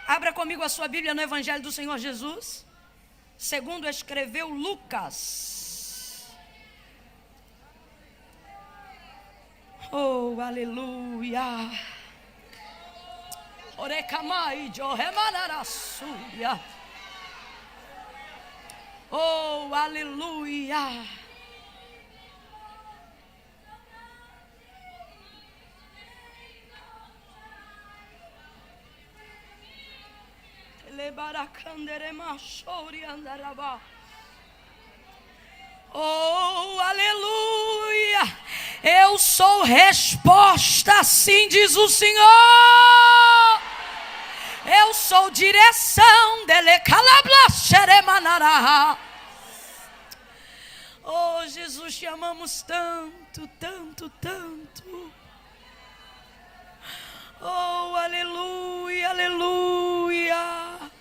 Abra comigo a sua Bíblia no Evangelho do Senhor Jesus, segundo escreveu Lucas. Oh, aleluia. Orecamai joremanarasuia. Oh, aleluia. Oh, aleluia. Eu sou resposta, assim diz o Senhor. Eu sou direção dele. Oh, Jesus, te amamos tanto, tanto, tanto. Oh, aleluia, aleluia.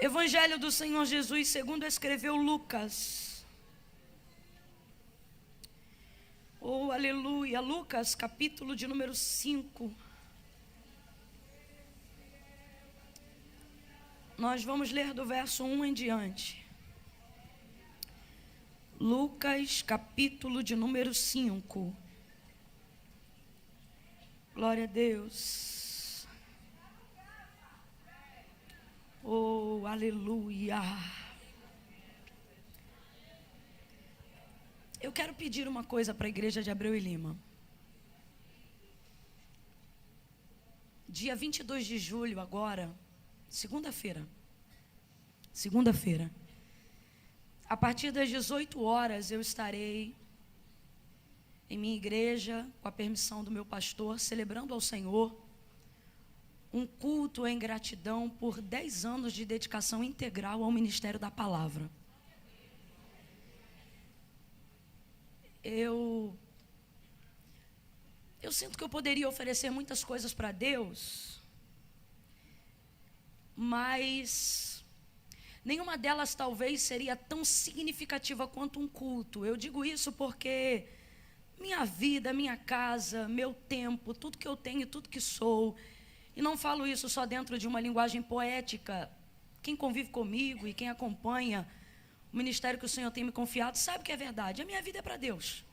Evangelho do Senhor Jesus, segundo escreveu Lucas. Oh, aleluia. Lucas, capítulo de número 5. Nós vamos ler do verso 1 em diante. Lucas, capítulo de número 5. Glória a Deus. Oh, aleluia. Eu quero pedir uma coisa para a igreja de Abreu e Lima. Dia 22 de julho agora, segunda-feira, a partir das 18 horas eu estarei em minha igreja, com a permissão do meu pastor, celebrando ao Senhor um culto em gratidão por 10 anos de dedicação integral ao ministério da palavra. Eu sinto que eu poderia oferecer muitas coisas para Deus, mas nenhuma delas talvez seria tão significativa quanto um culto. Eu digo isso porque minha vida, minha casa, meu tempo, tudo que eu tenho, tudo que sou, e não falo isso só dentro de uma linguagem poética. Quem convive comigo e quem acompanha o ministério que o Senhor tem me confiado sabe que é verdade. A minha vida é para Deus.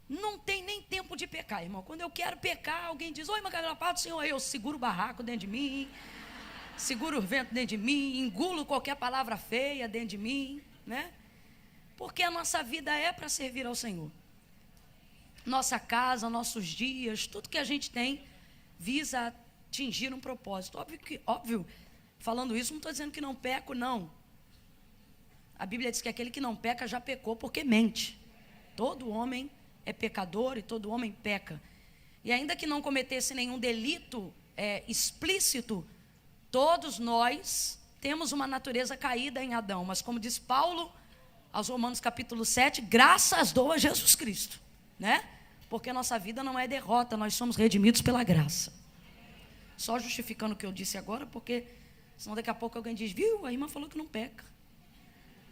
Não tem nem tempo de pecar, irmão. Quando eu quero pecar, alguém diz: oi, Macarena, paz do Senhor. Eu seguro o barraco dentro de mim, seguro o vento dentro de mim, engulo qualquer palavra feia dentro de mim, né? Porque a nossa vida é para servir ao Senhor. Nossa casa, nossos dias, tudo que a gente tem visa atingir um propósito. Óbvio, falando isso, não estou dizendo que não peco, não. A Bíblia diz que aquele que não peca já pecou porque mente. Todo homem é pecador e todo homem peca. E ainda que não cometesse nenhum delito explícito, todos nós temos uma natureza caída em Adão. Mas como diz Paulo aos Romanos capítulo 7, graças dou a Jesus Cristo, né? Porque a nossa vida não é derrota, nós somos redimidos pela graça. Só justificando o que eu disse agora, porque senão daqui a pouco alguém diz: viu, a irmã falou que não peca.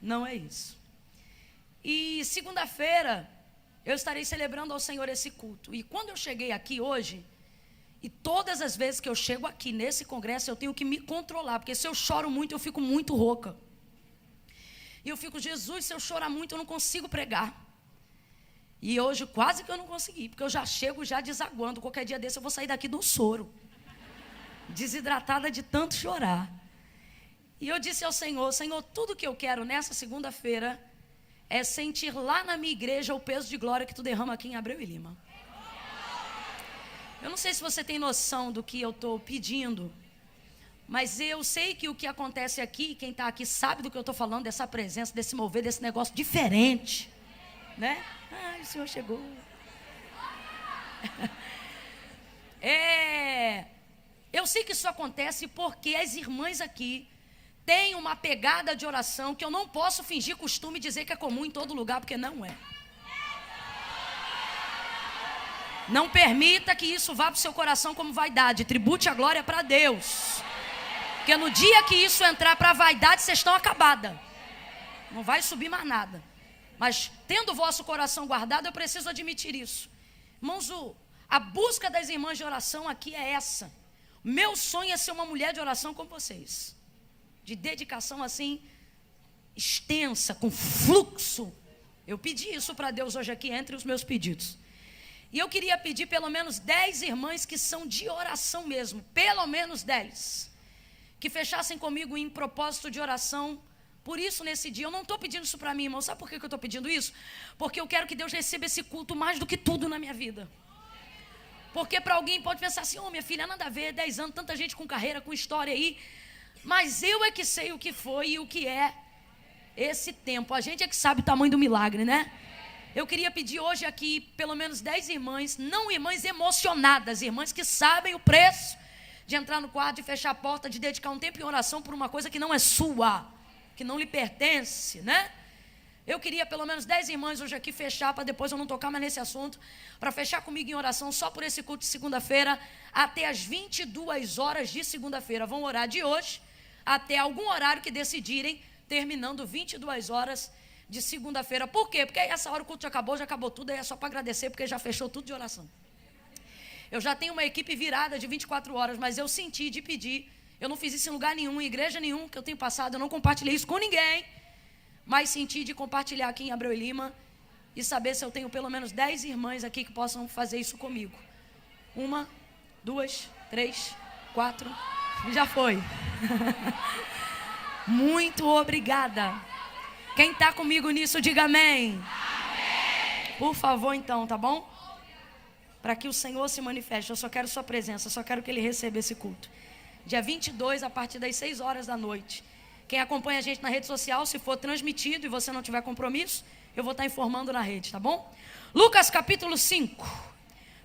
Não é isso. E segunda-feira eu estarei celebrando ao Senhor esse culto. E quando eu cheguei aqui hoje, e todas as vezes que eu chego aqui nesse congresso, eu tenho que me controlar, porque se eu choro muito, eu fico muito rouca. E eu fico: Jesus, se eu chorar muito, eu não consigo pregar. E hoje quase que eu não consegui, porque eu já chego já desaguando. Qualquer dia desse eu vou sair daqui do soro, desidratada de tanto chorar. E eu disse ao Senhor: Senhor, tudo que eu quero nessa segunda-feira é sentir lá na minha igreja o peso de glória que tu derrama aqui em Abreu e Lima. Eu não sei se você tem noção do que eu estou pedindo, mas eu sei que o que acontece aqui, quem está aqui sabe do que eu estou falando, dessa presença, desse mover, desse negócio diferente, né? Ai, o Senhor chegou. Eu sei que isso acontece porque as irmãs aqui têm uma pegada de oração que eu não posso fingir costume e dizer que é comum em todo lugar, porque não é. Não permita que isso vá para o seu coração como vaidade. Tribute a glória para Deus. Porque no dia que isso entrar para a vaidade, vocês estão acabadas. Não vai subir mais nada. Mas tendo o vosso coração guardado, eu preciso admitir isso. Irmãos, A busca das irmãs de oração aqui é essa. Meu sonho é ser uma mulher de oração como vocês. De dedicação assim, extensa, com fluxo. Eu pedi isso para Deus hoje aqui, entre os meus pedidos. E eu queria pedir pelo menos 10 irmãs que são de oração mesmo. Pelo menos 10. Que fechassem comigo em propósito de oração. Por isso, nesse dia, eu não estou pedindo isso para mim, irmão. Sabe por que eu estou pedindo isso? Porque eu quero que Deus receba esse culto mais do que tudo na minha vida. Porque para alguém pode pensar assim, minha filha, nada a ver, 10 anos, tanta gente com carreira, com história aí. Mas eu é que sei o que foi e o que é esse tempo. A gente é que sabe o tamanho do milagre, né? Eu queria pedir hoje aqui, pelo menos 10 irmãs, não irmãs emocionadas, irmãs que sabem o preço de entrar no quarto, de fechar a porta, de dedicar um tempo em oração por uma coisa que não é sua, que não lhe pertence, né? Eu queria pelo menos 10 irmãs hoje aqui fechar, para depois eu não tocar mais nesse assunto, para fechar comigo em oração só por esse culto de segunda-feira, até as 22 horas de segunda-feira. Vão orar de hoje até algum horário que decidirem, terminando 22 horas de segunda-feira. Por quê? Porque aí essa hora o culto já acabou tudo, aí é só para agradecer, porque já fechou tudo de oração. Eu já tenho uma equipe virada de 24 horas, mas eu senti de pedir. Eu não fiz isso em lugar nenhum, em igreja nenhum que eu tenho passado, eu não compartilhei isso com ninguém, mas senti de compartilhar aqui em Abreu e Lima e saber se eu tenho pelo menos 10 irmãs aqui que possam fazer isso comigo. 1, 2, 3, 4, já foi. Muito obrigada. Quem está comigo nisso, diga amém. Amém. Por favor, então, tá bom? Para que o Senhor se manifeste. Eu só quero sua presença, só quero que Ele receba esse culto. Dia 22, a partir das 6 horas da noite. Quem acompanha a gente na rede social, se for transmitido e você não tiver compromisso, eu vou estar informando na rede, tá bom? Lucas capítulo 5,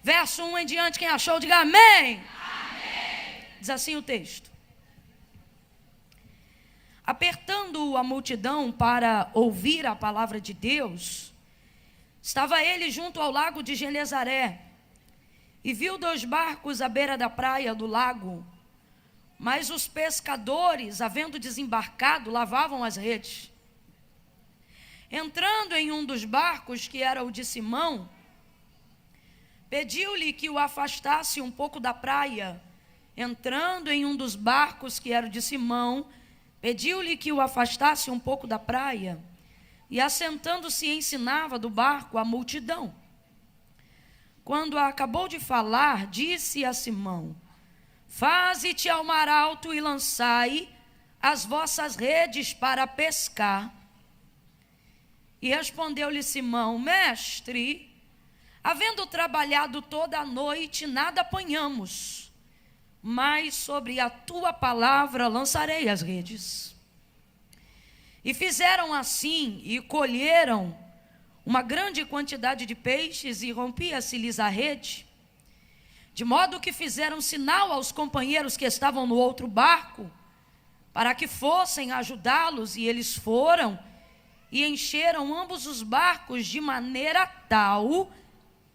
verso 1 em diante. Quem achou, diga amém. Amém. Diz assim o texto. Apertando a multidão para ouvir a palavra de Deus, estava ele junto ao lago de Genezaré, e viu 2 barcos à beira da praia do lago, mas os pescadores, havendo desembarcado, lavavam as redes. Entrando em um dos barcos, que era o de Simão, pediu-lhe que o afastasse um pouco da praia. Entrando em um dos barcos, que era o de Simão, pediu-lhe que o afastasse um pouco da praia, e assentando-se ensinava do barco a multidão. Quando acabou de falar, disse a Simão: faze-te ao mar alto e lançai as vossas redes para pescar. E respondeu-lhe Simão: mestre, havendo trabalhado toda a noite, nada apanhamos, mas sobre a tua palavra lançarei as redes. E fizeram assim, e colheram uma grande quantidade de peixes, e rompia-se-lhes a rede, de modo que fizeram sinal aos companheiros que estavam no outro barco, para que fossem ajudá-los, e eles foram, e encheram ambos os barcos de maneira tal,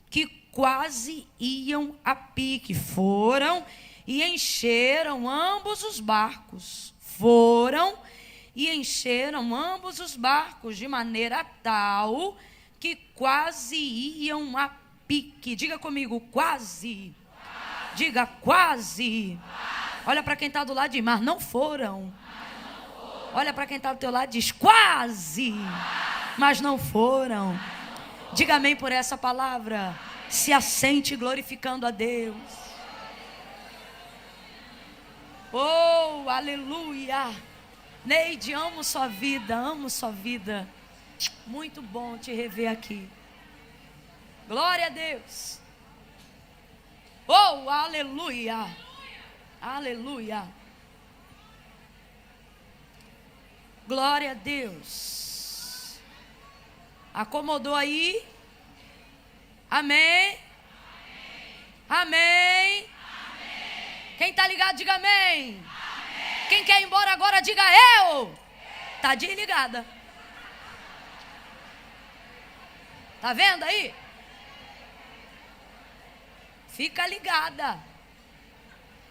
que quase iam a pique. Foram e encheram ambos os barcos. Foram e encheram ambos os barcos de maneira tal que quase iam a pique. Diga comigo, quase. Diga, quase. Olha para quem está do lado e diz, mas não foram. Olha para quem está do teu lado e diz, quase. Mas não foram. Diga amém por essa palavra. Se assente glorificando a Deus. Oh, aleluia. Neide, amo sua vida, amo sua vida. Muito bom te rever aqui. Glória a Deus. Oh, aleluia. Aleluia. Glória a Deus. Acomodou aí? Amém? Amém? Quem está ligado, diga amém. Quem quer ir embora agora, diga eu. Está desligada. Está vendo aí? Fica ligada.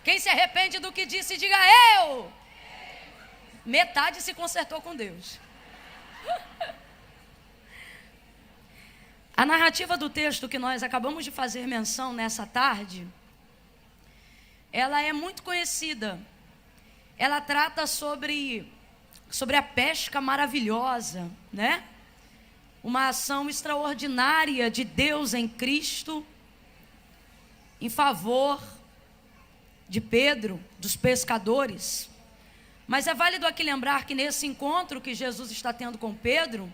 Quem se arrepende do que disse, diga eu. Metade se consertou com Deus. A narrativa do texto que nós acabamos de fazer menção nessa tarde, ela é muito conhecida. Ela trata sobre a pesca maravilhosa, né? Uma ação extraordinária de Deus em Cristo, em favor de Pedro, dos pescadores. Mas é válido aqui lembrar que nesse encontro que Jesus está tendo com Pedro,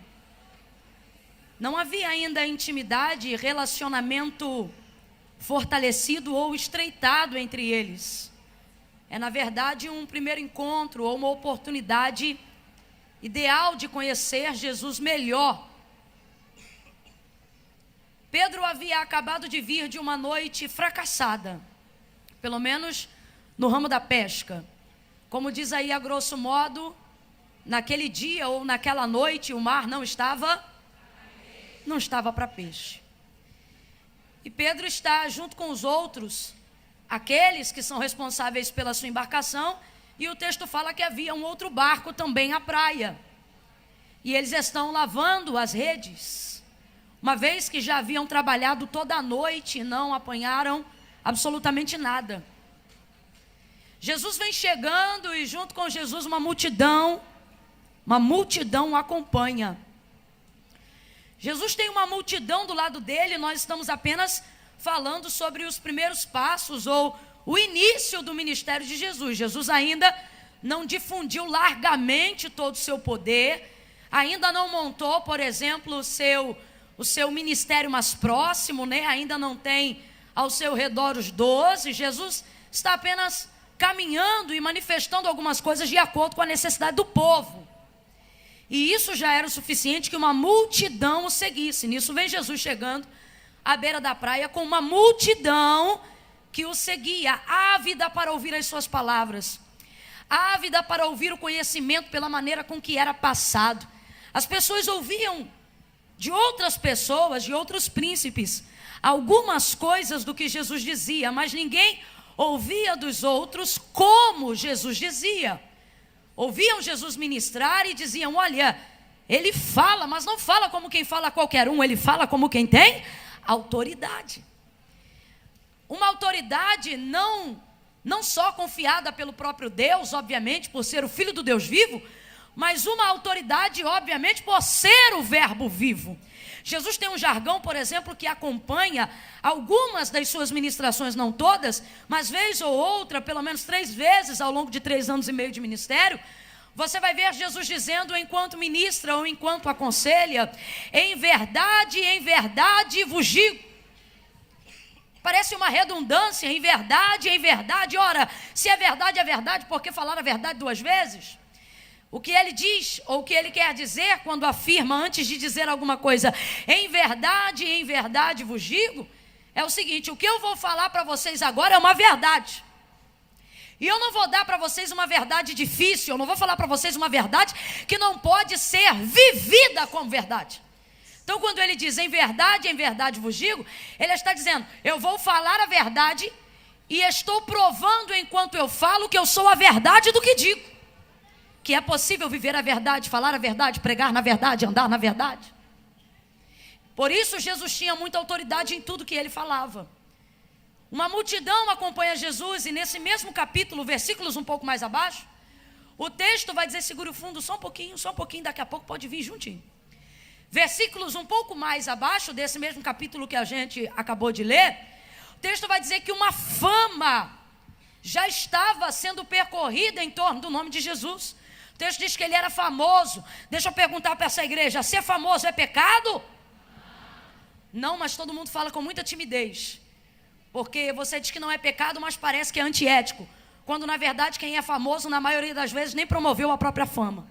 não havia ainda intimidade, relacionamento fortalecido ou estreitado entre eles. É, na verdade, um primeiro encontro ou uma oportunidade ideal de conhecer Jesus melhor. Pedro havia acabado de vir de uma noite fracassada, pelo menos no ramo da pesca. Como diz aí a grosso modo, naquele dia ou naquela noite o mar não estava para peixe. E Pedro está junto com os outros, aqueles que são responsáveis pela sua embarcação, e o texto fala que havia um outro barco também à praia. E eles estão lavando as redes, uma vez que já haviam trabalhado toda a noite e não apanharam absolutamente nada. Jesus vem chegando e junto com Jesus uma multidão o acompanha. Jesus tem uma multidão do lado dele, nós estamos apenas falando sobre os primeiros passos ou o início do ministério de Jesus. Jesus ainda não difundiu largamente todo o seu poder, ainda não montou, por exemplo, o seu ministério mais próximo, né? Ainda não tem ao seu redor os 12. Jesus está apenas caminhando e manifestando algumas coisas de acordo com a necessidade do povo. E isso já era o suficiente que uma multidão o seguisse. Nisso vem Jesus chegando à beira da praia com uma multidão que o seguia, ávida para ouvir as suas palavras, ávida para ouvir o conhecimento pela maneira com que era passado. As pessoas ouviam de outras pessoas, de outros príncipes, algumas coisas do que Jesus dizia, mas ninguém ouvia dos outros como Jesus dizia. Ouviam Jesus ministrar e diziam: olha, ele fala, mas não fala como quem fala qualquer um, ele fala como quem tem autoridade. Uma autoridade não só confiada pelo próprio Deus, obviamente, por ser o Filho do Deus vivo, mas uma autoridade, obviamente, por ser o Verbo vivo. Jesus tem um jargão, por exemplo, que acompanha algumas das suas ministrações, não todas, mas vez ou outra, pelo menos 3 vezes ao longo de 3 anos e meio de ministério, você vai ver Jesus dizendo, enquanto ministra ou enquanto aconselha: em verdade vos digo. Parece uma redundância, em verdade. Ora, se é verdade, por que falar a verdade 2 vezes? O que ele diz, ou o que ele quer dizer quando afirma, antes de dizer alguma coisa, em verdade vos digo, é o seguinte: o que eu vou falar para vocês agora é uma verdade. E eu não vou dar para vocês uma verdade difícil, eu não vou falar para vocês uma verdade que não pode ser vivida como verdade. Então, quando ele diz em verdade vos digo, ele está dizendo: eu vou falar a verdade e estou provando enquanto eu falo que eu sou a verdade do que digo. Que é possível viver a verdade, falar a verdade, pregar na verdade, andar na verdade. Por isso Jesus tinha muita autoridade em tudo que ele falava. Uma multidão acompanha Jesus e nesse mesmo capítulo, versículos um pouco mais abaixo, o texto vai dizer, segure o fundo só um pouquinho, daqui a pouco pode vir juntinho. Versículos um pouco mais abaixo desse mesmo capítulo que a gente acabou de ler, o texto vai dizer que uma fama já estava sendo percorrida em torno do nome de Jesus. O texto diz que ele era famoso. Deixa eu perguntar para essa igreja: ser famoso é pecado? Não, mas todo mundo fala com muita timidez. Porque você diz que não é pecado, mas parece que é antiético. Quando na verdade quem é famoso, na maioria das vezes, nem promoveu a própria fama.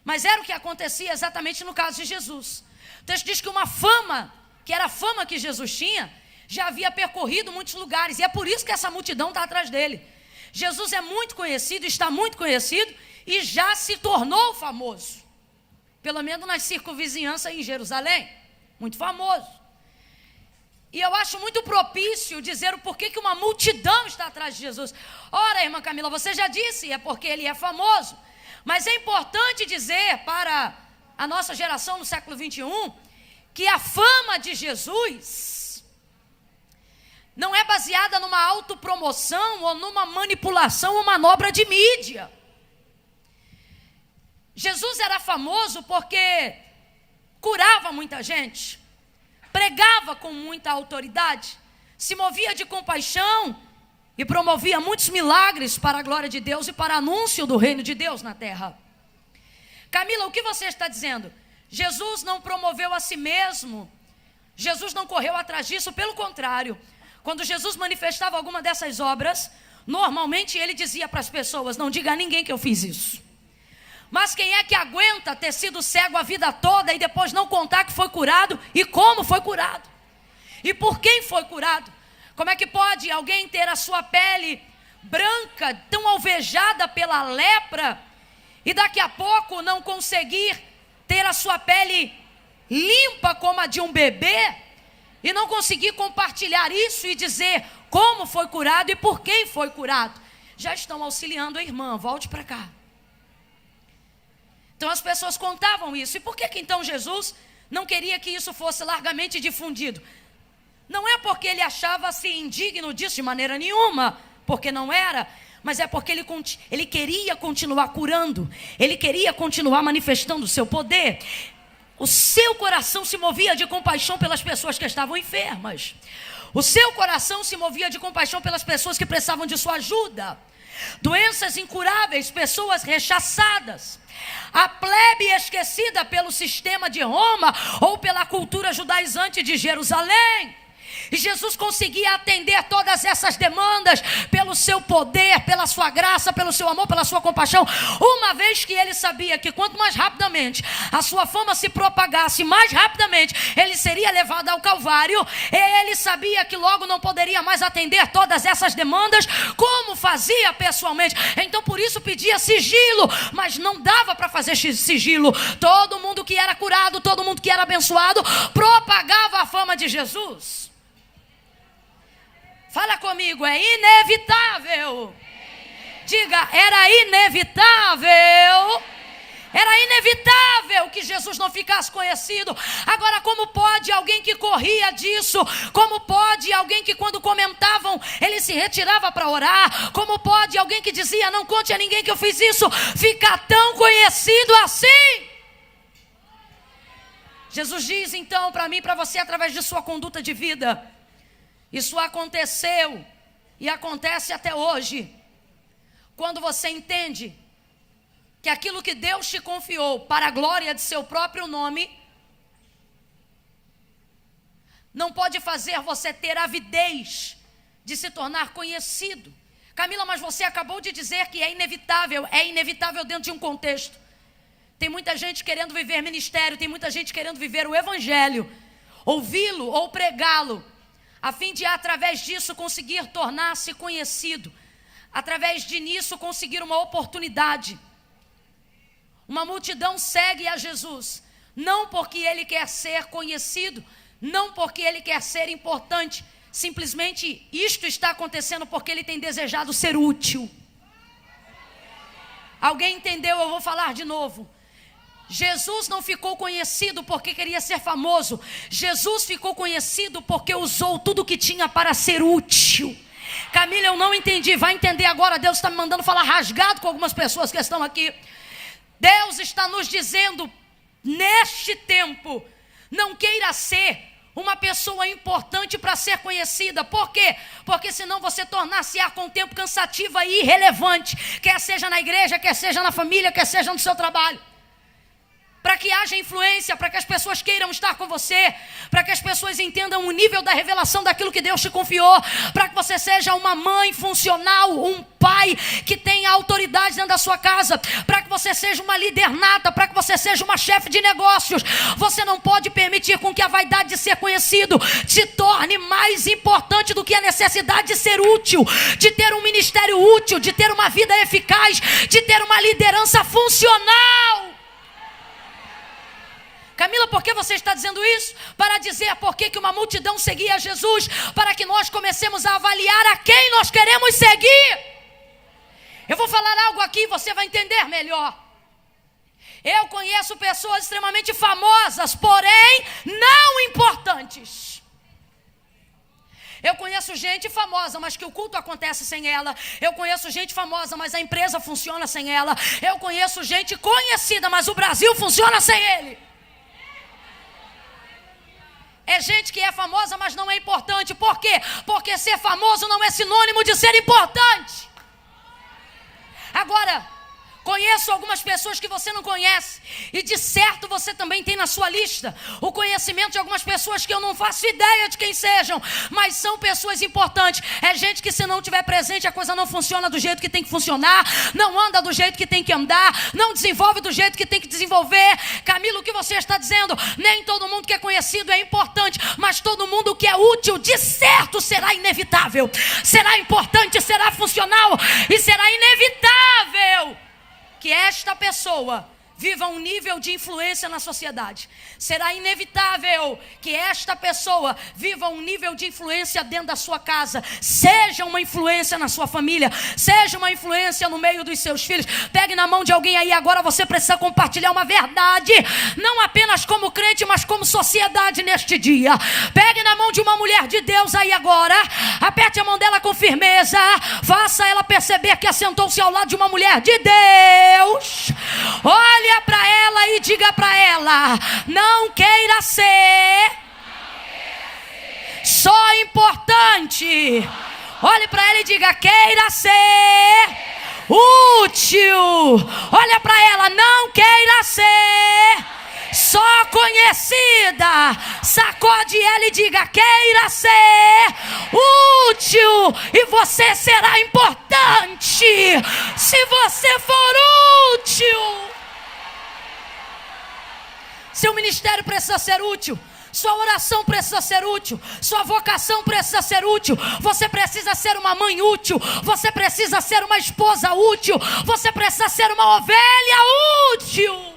Mas era o que acontecia exatamente no caso de Jesus. O texto diz que uma fama, que era a fama que Jesus tinha, já havia percorrido muitos lugares. E é por isso que essa multidão está atrás dele. Jesus é muito conhecido, está muito conhecido e já se tornou famoso. Pelo menos nas circunvizinhanças em Jerusalém. Muito famoso. E eu acho muito propício dizer o porquê que uma multidão está atrás de Jesus. Ora, irmã Camila, você já disse, é porque ele é famoso. Mas é importante dizer para a nossa geração no século 21, que a fama de Jesus não é baseada numa autopromoção ou numa manipulação ou manobra de mídia. Jesus era famoso porque curava muita gente, pregava com muita autoridade, se movia de compaixão e promovia muitos milagres para a glória de Deus e para anúncio do reino de Deus na terra. Camila, o que você está dizendo? Jesus não promoveu a si mesmo, Jesus não correu atrás disso, pelo contrário. Quando Jesus manifestava alguma dessas obras, normalmente ele dizia para as pessoas: não diga a ninguém que eu fiz isso. Mas quem é que aguenta ter sido cego a vida toda e depois não contar que foi curado e como foi curado? E por quem foi curado? Como é que pode alguém ter a sua pele branca, tão alvejada pela lepra, e daqui a pouco não conseguir ter a sua pele limpa como a de um bebê, e não conseguir compartilhar isso e dizer como foi curado e por quem foi curado? Já estão auxiliando a irmã, volte para cá. Então as pessoas contavam isso. E por que então Jesus não queria que isso fosse largamente difundido? Não é porque ele achava-se indigno disso de maneira nenhuma, porque não era, mas é porque ele queria continuar curando, ele queria continuar manifestando o seu poder. O seu coração se movia de compaixão pelas pessoas que estavam enfermas. O seu coração se movia de compaixão pelas pessoas que precisavam de sua ajuda. Doenças incuráveis, pessoas rechaçadas, a plebe esquecida pelo sistema de Roma ou pela cultura judaizante de Jerusalém. E Jesus conseguia atender todas essas demandas pelo seu poder, pela sua graça, pelo seu amor, pela sua compaixão, uma vez que ele sabia que quanto mais rapidamente a sua fama se propagasse, mais rapidamente ele seria levado ao Calvário. Ele sabia que logo não poderia mais atender todas essas demandas como fazia pessoalmente. Então por isso pedia sigilo, mas não dava para fazer sigilo. Todo mundo que era curado, todo mundo que era abençoado, propagava a fama de Jesus. Fala comigo, é inevitável. Diga, era inevitável. Era inevitável que Jesus não ficasse conhecido. Agora, como pode alguém que corria disso? Como pode alguém que quando comentavam, ele se retirava para orar? Como pode alguém que dizia, não conte a ninguém que eu fiz isso, ficar tão conhecido assim? Jesus diz então para mim e para você, através de sua conduta de vida, isso aconteceu e acontece até hoje, quando você entende que aquilo que Deus te confiou para a glória de seu próprio nome, não pode fazer você ter avidez de se tornar conhecido. Camila, mas você acabou de dizer que é inevitável dentro de um contexto. Tem muita gente querendo viver ministério, tem muita gente querendo viver o evangelho, ouvi-lo ou pregá-lo, a fim de, através disso, conseguir tornar-se conhecido. Através de nisso, conseguir uma oportunidade. Uma multidão segue a Jesus, não porque ele quer ser conhecido, não porque ele quer ser importante. Simplesmente isto está acontecendo porque ele tem desejado ser útil. Alguém entendeu? Eu vou falar de novo. Jesus não ficou conhecido porque queria ser famoso. Jesus ficou conhecido porque usou tudo que tinha para ser útil. Camila, eu não entendi. Vai entender agora. Deus está me mandando falar rasgado com algumas pessoas que estão aqui. Deus está nos dizendo, neste tempo, não queira ser uma pessoa importante para ser conhecida. Por quê? Porque senão você tornar-se-á com o tempo cansativa e irrelevante. Quer seja na igreja, quer seja na família, quer seja no seu trabalho. Para que haja influência, para que as pessoas queiram estar com você, para que as pessoas entendam o nível da revelação daquilo que Deus te confiou, para que você seja uma mãe funcional, um pai que tenha autoridade dentro da sua casa, para que você seja uma líder nata, para que você seja uma chefe de negócios. Você não pode permitir com que a vaidade de ser conhecido te torne mais importante do que a necessidade de ser útil, de ter um ministério útil, de ter uma vida eficaz, de ter uma liderança funcional. Camila, por que você está dizendo isso? Para dizer por que uma multidão seguia Jesus, para que nós comecemos a avaliar a quem nós queremos seguir. Eu vou falar algo aqui e você vai entender melhor. Eu conheço pessoas extremamente famosas, porém não importantes. Eu conheço gente famosa, mas que o culto acontece sem ela. Eu conheço gente famosa, mas a empresa funciona sem ela. Eu conheço gente conhecida, mas o Brasil funciona sem ele. É gente que é famosa, mas não é importante. Por quê? Porque ser famoso não é sinônimo de ser importante. Agora, conheço algumas pessoas que você não conhece, e de certo você também tem na sua lista o conhecimento de algumas pessoas que eu não faço ideia de quem sejam, mas são pessoas importantes. É gente que, se não estiver presente, a coisa não funciona do jeito que tem que funcionar, não anda do jeito que tem que andar, não desenvolve do jeito que tem que desenvolver. Camila, o que você está dizendo? Nem todo mundo que é conhecido é importante, mas todo mundo que é útil, de certo, será inevitável, será importante, será funcional e será inevitável que esta pessoa viva um nível de influência na sociedade. Será inevitável que esta pessoa viva um nível de influência dentro da sua casa. Seja uma influência na sua família, seja uma influência no meio dos seus filhos. Pegue na mão de alguém aí agora, você precisa compartilhar uma verdade, não apenas como crente, mas como sociedade neste dia. Pegue na mão de uma mulher de Deus aí agora, aperte a mão dela com firmeza, faça ela perceber que assentou-se ao lado de uma mulher de Deus. Olha para ela e diga para ela: não queira ser só importante. Olhe para ela e diga: queira ser útil. Olha para ela: não queira ser só conhecida. Sacode ela e diga: queira ser útil, e você será importante se você for útil. Seu ministério precisa ser útil, sua oração precisa ser útil, sua vocação precisa ser útil. Você precisa ser uma mãe útil, você precisa ser uma esposa útil, você precisa ser uma ovelha útil.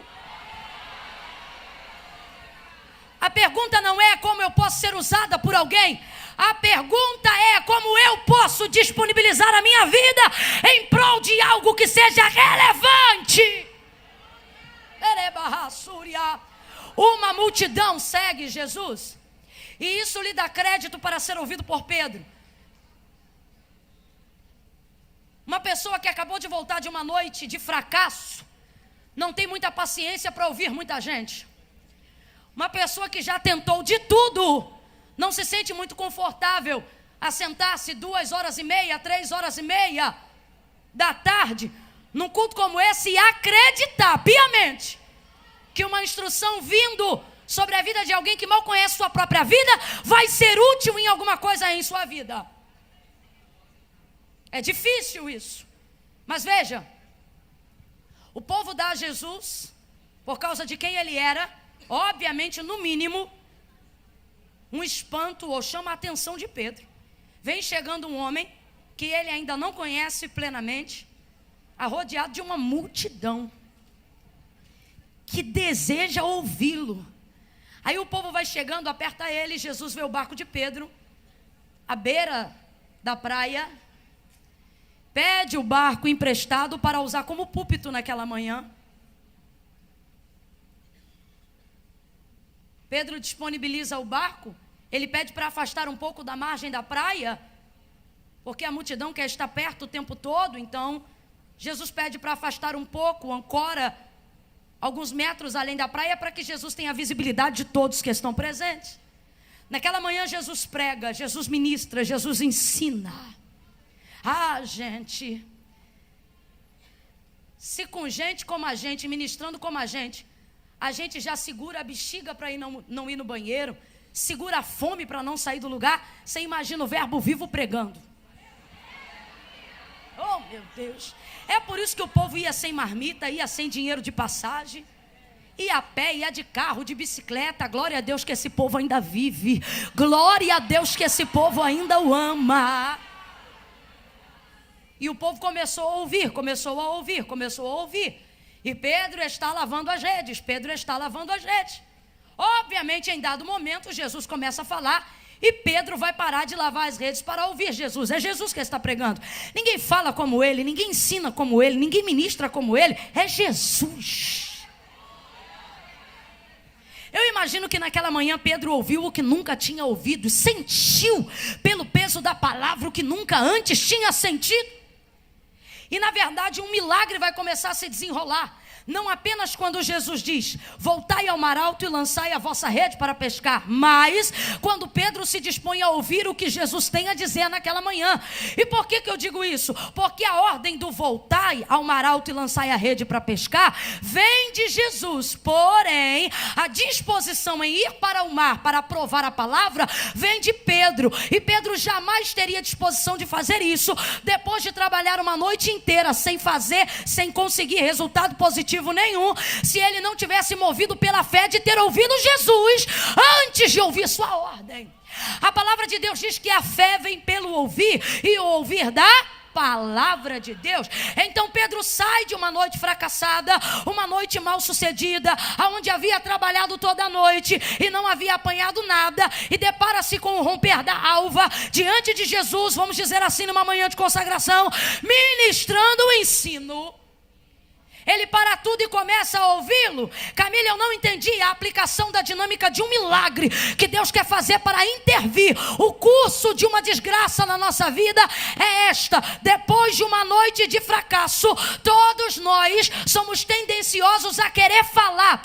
A pergunta não é como eu posso ser usada por alguém, a pergunta é como eu posso disponibilizar a minha vida em prol de algo que seja relevante. Uma multidão segue Jesus, e isso lhe dá crédito para ser ouvido por Pedro. Uma pessoa que acabou de voltar de uma noite de fracasso não tem muita paciência para ouvir muita gente. Uma pessoa que já tentou de tudo não se sente muito confortável a sentar-se 2h30, 3h30 da tarde num culto como esse e acreditar piamente que uma instrução vindo sobre a vida de alguém que mal conhece sua própria vida vai ser útil em alguma coisa em sua vida. É difícil isso. Mas veja, o povo dá a Jesus, por causa de quem ele era, obviamente, no mínimo, um espanto, ou chama a atenção de Pedro. Vem chegando um homem que ele ainda não conhece plenamente, rodeado de uma multidão que deseja ouvi-lo. Aí o povo vai chegando, aperta ele. Jesus vê o barco de Pedro à beira da praia, pede o barco emprestado para usar como púlpito naquela manhã. Pedro disponibiliza o barco, ele pede para afastar um pouco da margem da praia, porque a multidão quer estar perto o tempo todo. Então Jesus pede para afastar um pouco, ancora alguns metros além da praia, para que Jesus tenha a visibilidade de todos que estão presentes. Naquela manhã Jesus prega, Jesus ministra, Jesus ensina. Gente, se com gente como a gente, ministrando como a gente já segura a bexiga para não ir no banheiro, segura a fome para não sair do lugar, você imagina o verbo vivo pregando. Oh, meu Deus. É por isso que o povo ia sem marmita, ia sem dinheiro de passagem, ia a pé, ia de carro, de bicicleta. Glória a Deus que esse povo ainda vive. Glória a Deus que esse povo ainda o ama. E o povo começou a ouvir. E Pedro está lavando as redes. Obviamente, em dado momento, Jesus começa a falar, e Pedro vai parar de lavar as redes para ouvir Jesus. É Jesus que está pregando. Ninguém fala como ele, ninguém ensina como ele, ninguém ministra como ele. É Jesus. imagino que naquela manhã Pedro ouviu o que nunca tinha ouvido, sentiu pelo peso da palavra o que nunca antes tinha sentido. E na verdade um milagre vai começar a se desenrolar. Não apenas quando Jesus diz, voltai ao mar alto e lançai a vossa rede para pescar, mas quando Pedro se dispõe a ouvir o que Jesus tem a dizer naquela manhã. E por que eu digo isso? Porque a ordem do voltai ao mar alto e lançai a rede para pescar vem de Jesus, porém a disposição em ir para o mar para provar a palavra vem de Pedro. E Pedro jamais teria disposição de fazer isso depois de trabalhar uma noite inteira sem fazer, sem conseguir resultado positivo nenhum, se ele não tivesse movido pela fé de ter ouvido Jesus antes de ouvir sua ordem. A palavra de Deus diz que a fé vem pelo ouvir e o ouvir da palavra de Deus. Então Pedro sai de uma noite fracassada, uma noite mal sucedida, aonde havia trabalhado toda a noite e não havia apanhado nada, e depara-se com o romper da alva diante de Jesus, vamos dizer assim, numa manhã de consagração, ministrando o ensino. Ele para tudo e começa a ouvi-lo. Camila, eu não entendi a aplicação da dinâmica de um milagre que Deus quer fazer para intervir. O curso de uma desgraça na nossa vida é esta: depois de uma noite de fracasso, todos nós somos tendenciosos a querer falar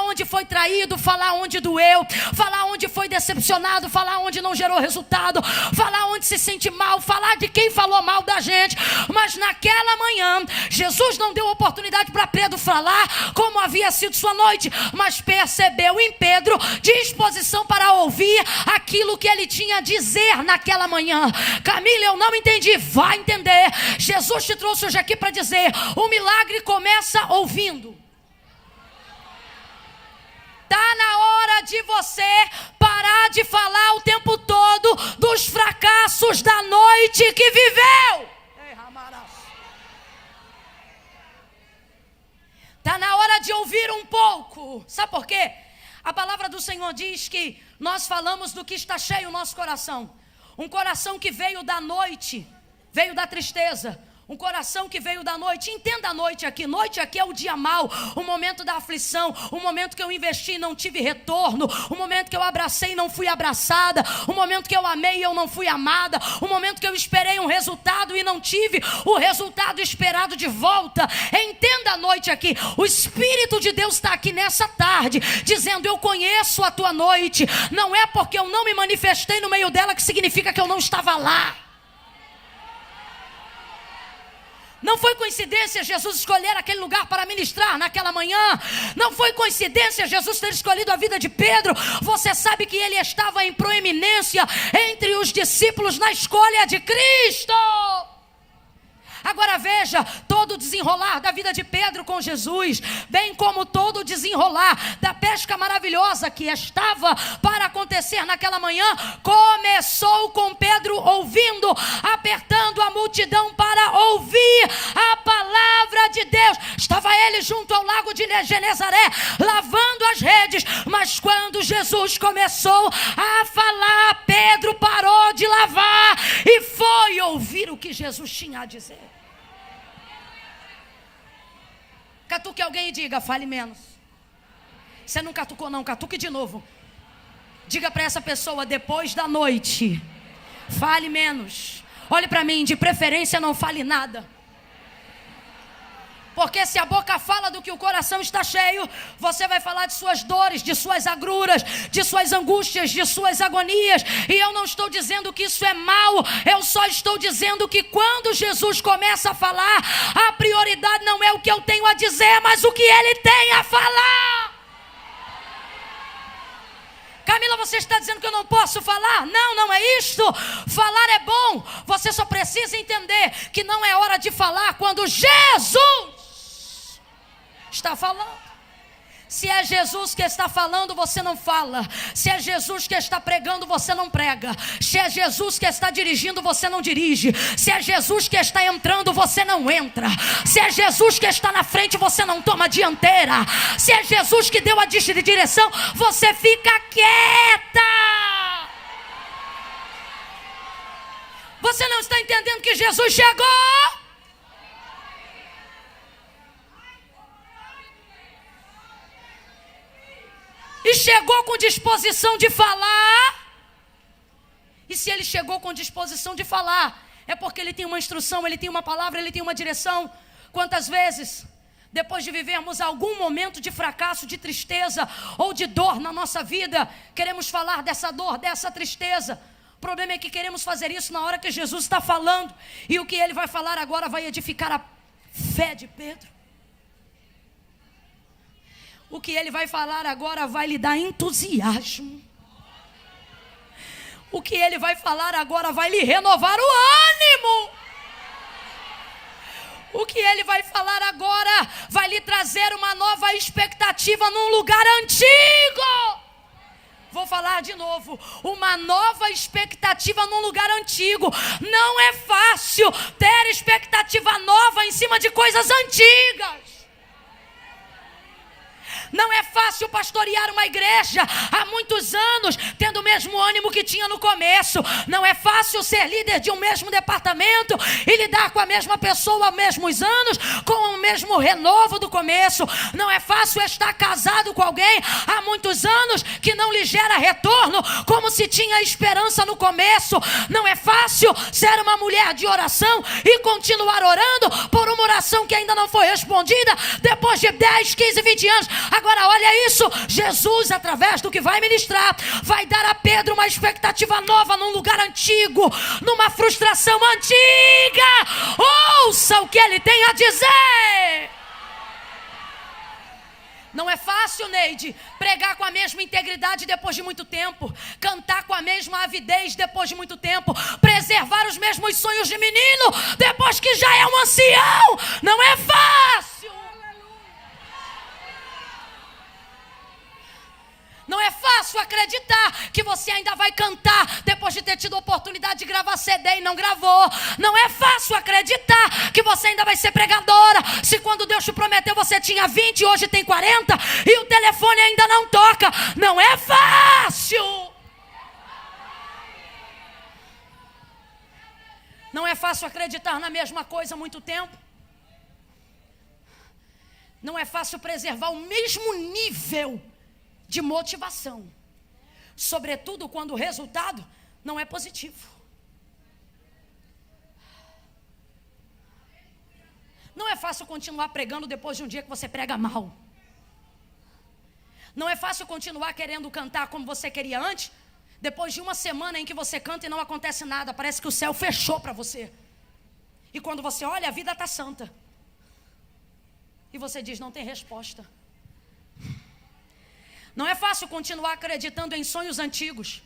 onde foi traído, falar onde doeu, falar onde foi decepcionado, falar onde não gerou resultado, falar onde se sente mal, falar de quem falou mal da gente. Mas naquela manhã, Jesus não deu oportunidade para Pedro falar como havia sido sua noite, mas percebeu em Pedro disposição para ouvir aquilo que ele tinha a dizer naquela manhã. Camila, eu não entendi. Vai entender. Jesus te trouxe hoje aqui para dizer: o milagre começa ouvindo. Está na hora de você parar de falar o tempo todo dos fracassos da noite que viveu. Está na hora de ouvir um pouco. Sabe por quê? A palavra do Senhor diz que nós falamos do que está cheio o nosso coração. Um coração que veio da noite, veio da tristeza. Um coração que veio da noite. Entenda a noite aqui. Noite aqui é o dia mau, o momento da aflição, o momento que eu investi e não tive retorno, o momento que eu abracei e não fui abraçada, o momento que eu amei e eu não fui amada, o momento que eu esperei um resultado e não tive o resultado esperado de volta. Entenda a noite aqui. O Espírito de Deus está aqui nessa tarde dizendo: eu conheço a tua noite. Não é porque eu não me manifestei no meio dela que significa que eu não estava lá. Não foi coincidência Jesus escolher aquele lugar para ministrar naquela manhã. Não foi coincidência Jesus ter escolhido a vida de Pedro. Você sabe que ele estava em proeminência entre os discípulos na escolha de Cristo. Agora veja, todo o desenrolar da vida de Pedro com Jesus, bem como todo o desenrolar da pesca maravilhosa que estava para acontecer naquela manhã, começou com Pedro ouvindo, apertando a multidão para ouvir a palavra de Deus. Estava ele junto ao lago de Genezaré, lavando as redes, mas quando Jesus começou a falar, Pedro parou de lavar e foi ouvir o que Jesus tinha a dizer. Catuque alguém e diga: fale menos. Você não catucou não, catuque de novo. Diga para essa pessoa: depois da noite, fale menos. Olhe para mim, de preferência não fale nada. Porque se a boca fala do que o coração está cheio, você vai falar de suas dores, de suas agruras, de suas angústias, de suas agonias. E eu não estou dizendo que isso é mal. Eu só estou dizendo que quando Jesus começa a falar, a prioridade não é o que eu tenho a dizer, mas o que Ele tem a falar. Camila, você está dizendo que eu não posso falar? Não, não é isto. Falar é bom. Você só precisa entender que não é hora de falar quando Jesus está falando. Se é Jesus que está falando, você não fala. Se é Jesus que está pregando, você não prega. Se é Jesus que está dirigindo, você não dirige. Se é Jesus que está entrando, você não entra. Se é Jesus que está na frente, você não toma dianteira. Se é Jesus que deu a direção, você fica quieta. Você não está entendendo que Jesus chegou? chegou com disposição de falar, e se ele chegou com disposição de falar, é porque ele tem uma instrução, ele tem uma palavra, ele tem uma direção. Quantas vezes, depois de vivermos algum momento de fracasso, de tristeza ou de dor na nossa vida, queremos falar dessa dor, dessa tristeza. O problema é que queremos fazer isso na hora que Jesus está falando, e o que ele vai falar agora vai edificar a fé de Pedro. O que ele vai falar agora vai lhe dar entusiasmo. O que ele vai falar agora vai lhe renovar o ânimo. O que ele vai falar agora vai lhe trazer uma nova expectativa num lugar antigo. Vou falar de novo. Uma nova expectativa num lugar antigo. Não é fácil ter expectativa nova em cima de coisas antigas. Não é fácil pastorear uma igreja há muitos anos, tendo o mesmo ânimo que tinha no começo. Não é fácil ser líder de um mesmo departamento e lidar com a mesma pessoa há mesmos anos, com o mesmo renovo do começo. Não é fácil estar casado com alguém há muitos anos que não lhe gera retorno, como se tinha esperança no começo. Não é fácil ser uma mulher de oração e continuar orando por uma oração que ainda não foi respondida depois de 10, 15, 20 anos. Agora olha isso, Jesus, através do que vai ministrar, vai dar a Pedro uma expectativa nova num lugar antigo, numa frustração antiga. Ouça o que ele tem a dizer. Não é fácil, Neide, pregar com a mesma integridade depois de muito tempo, cantar com a mesma avidez depois de muito tempo, preservar os mesmos sonhos de menino depois que já é um ancião. Não é fácil. Não é fácil acreditar que você ainda vai cantar depois de ter tido a oportunidade de gravar CD e não gravou. Não é fácil acreditar que você ainda vai ser pregadora, se quando Deus te prometeu você tinha 20 e hoje tem 40 e o telefone ainda não toca. Não é fácil. Não é fácil acreditar na mesma coisa há muito tempo. Não é fácil preservar o mesmo nível de motivação, sobretudo quando o resultado não é positivo. Não é fácil continuar pregando depois de um dia que você prega mal. Não é fácil continuar querendo cantar como você queria antes, depois de uma semana em que você canta e não acontece nada. Parece que o céu fechou para você. E quando você olha, a vida está santa. E você diz, não tem resposta. Não é fácil continuar acreditando em sonhos antigos,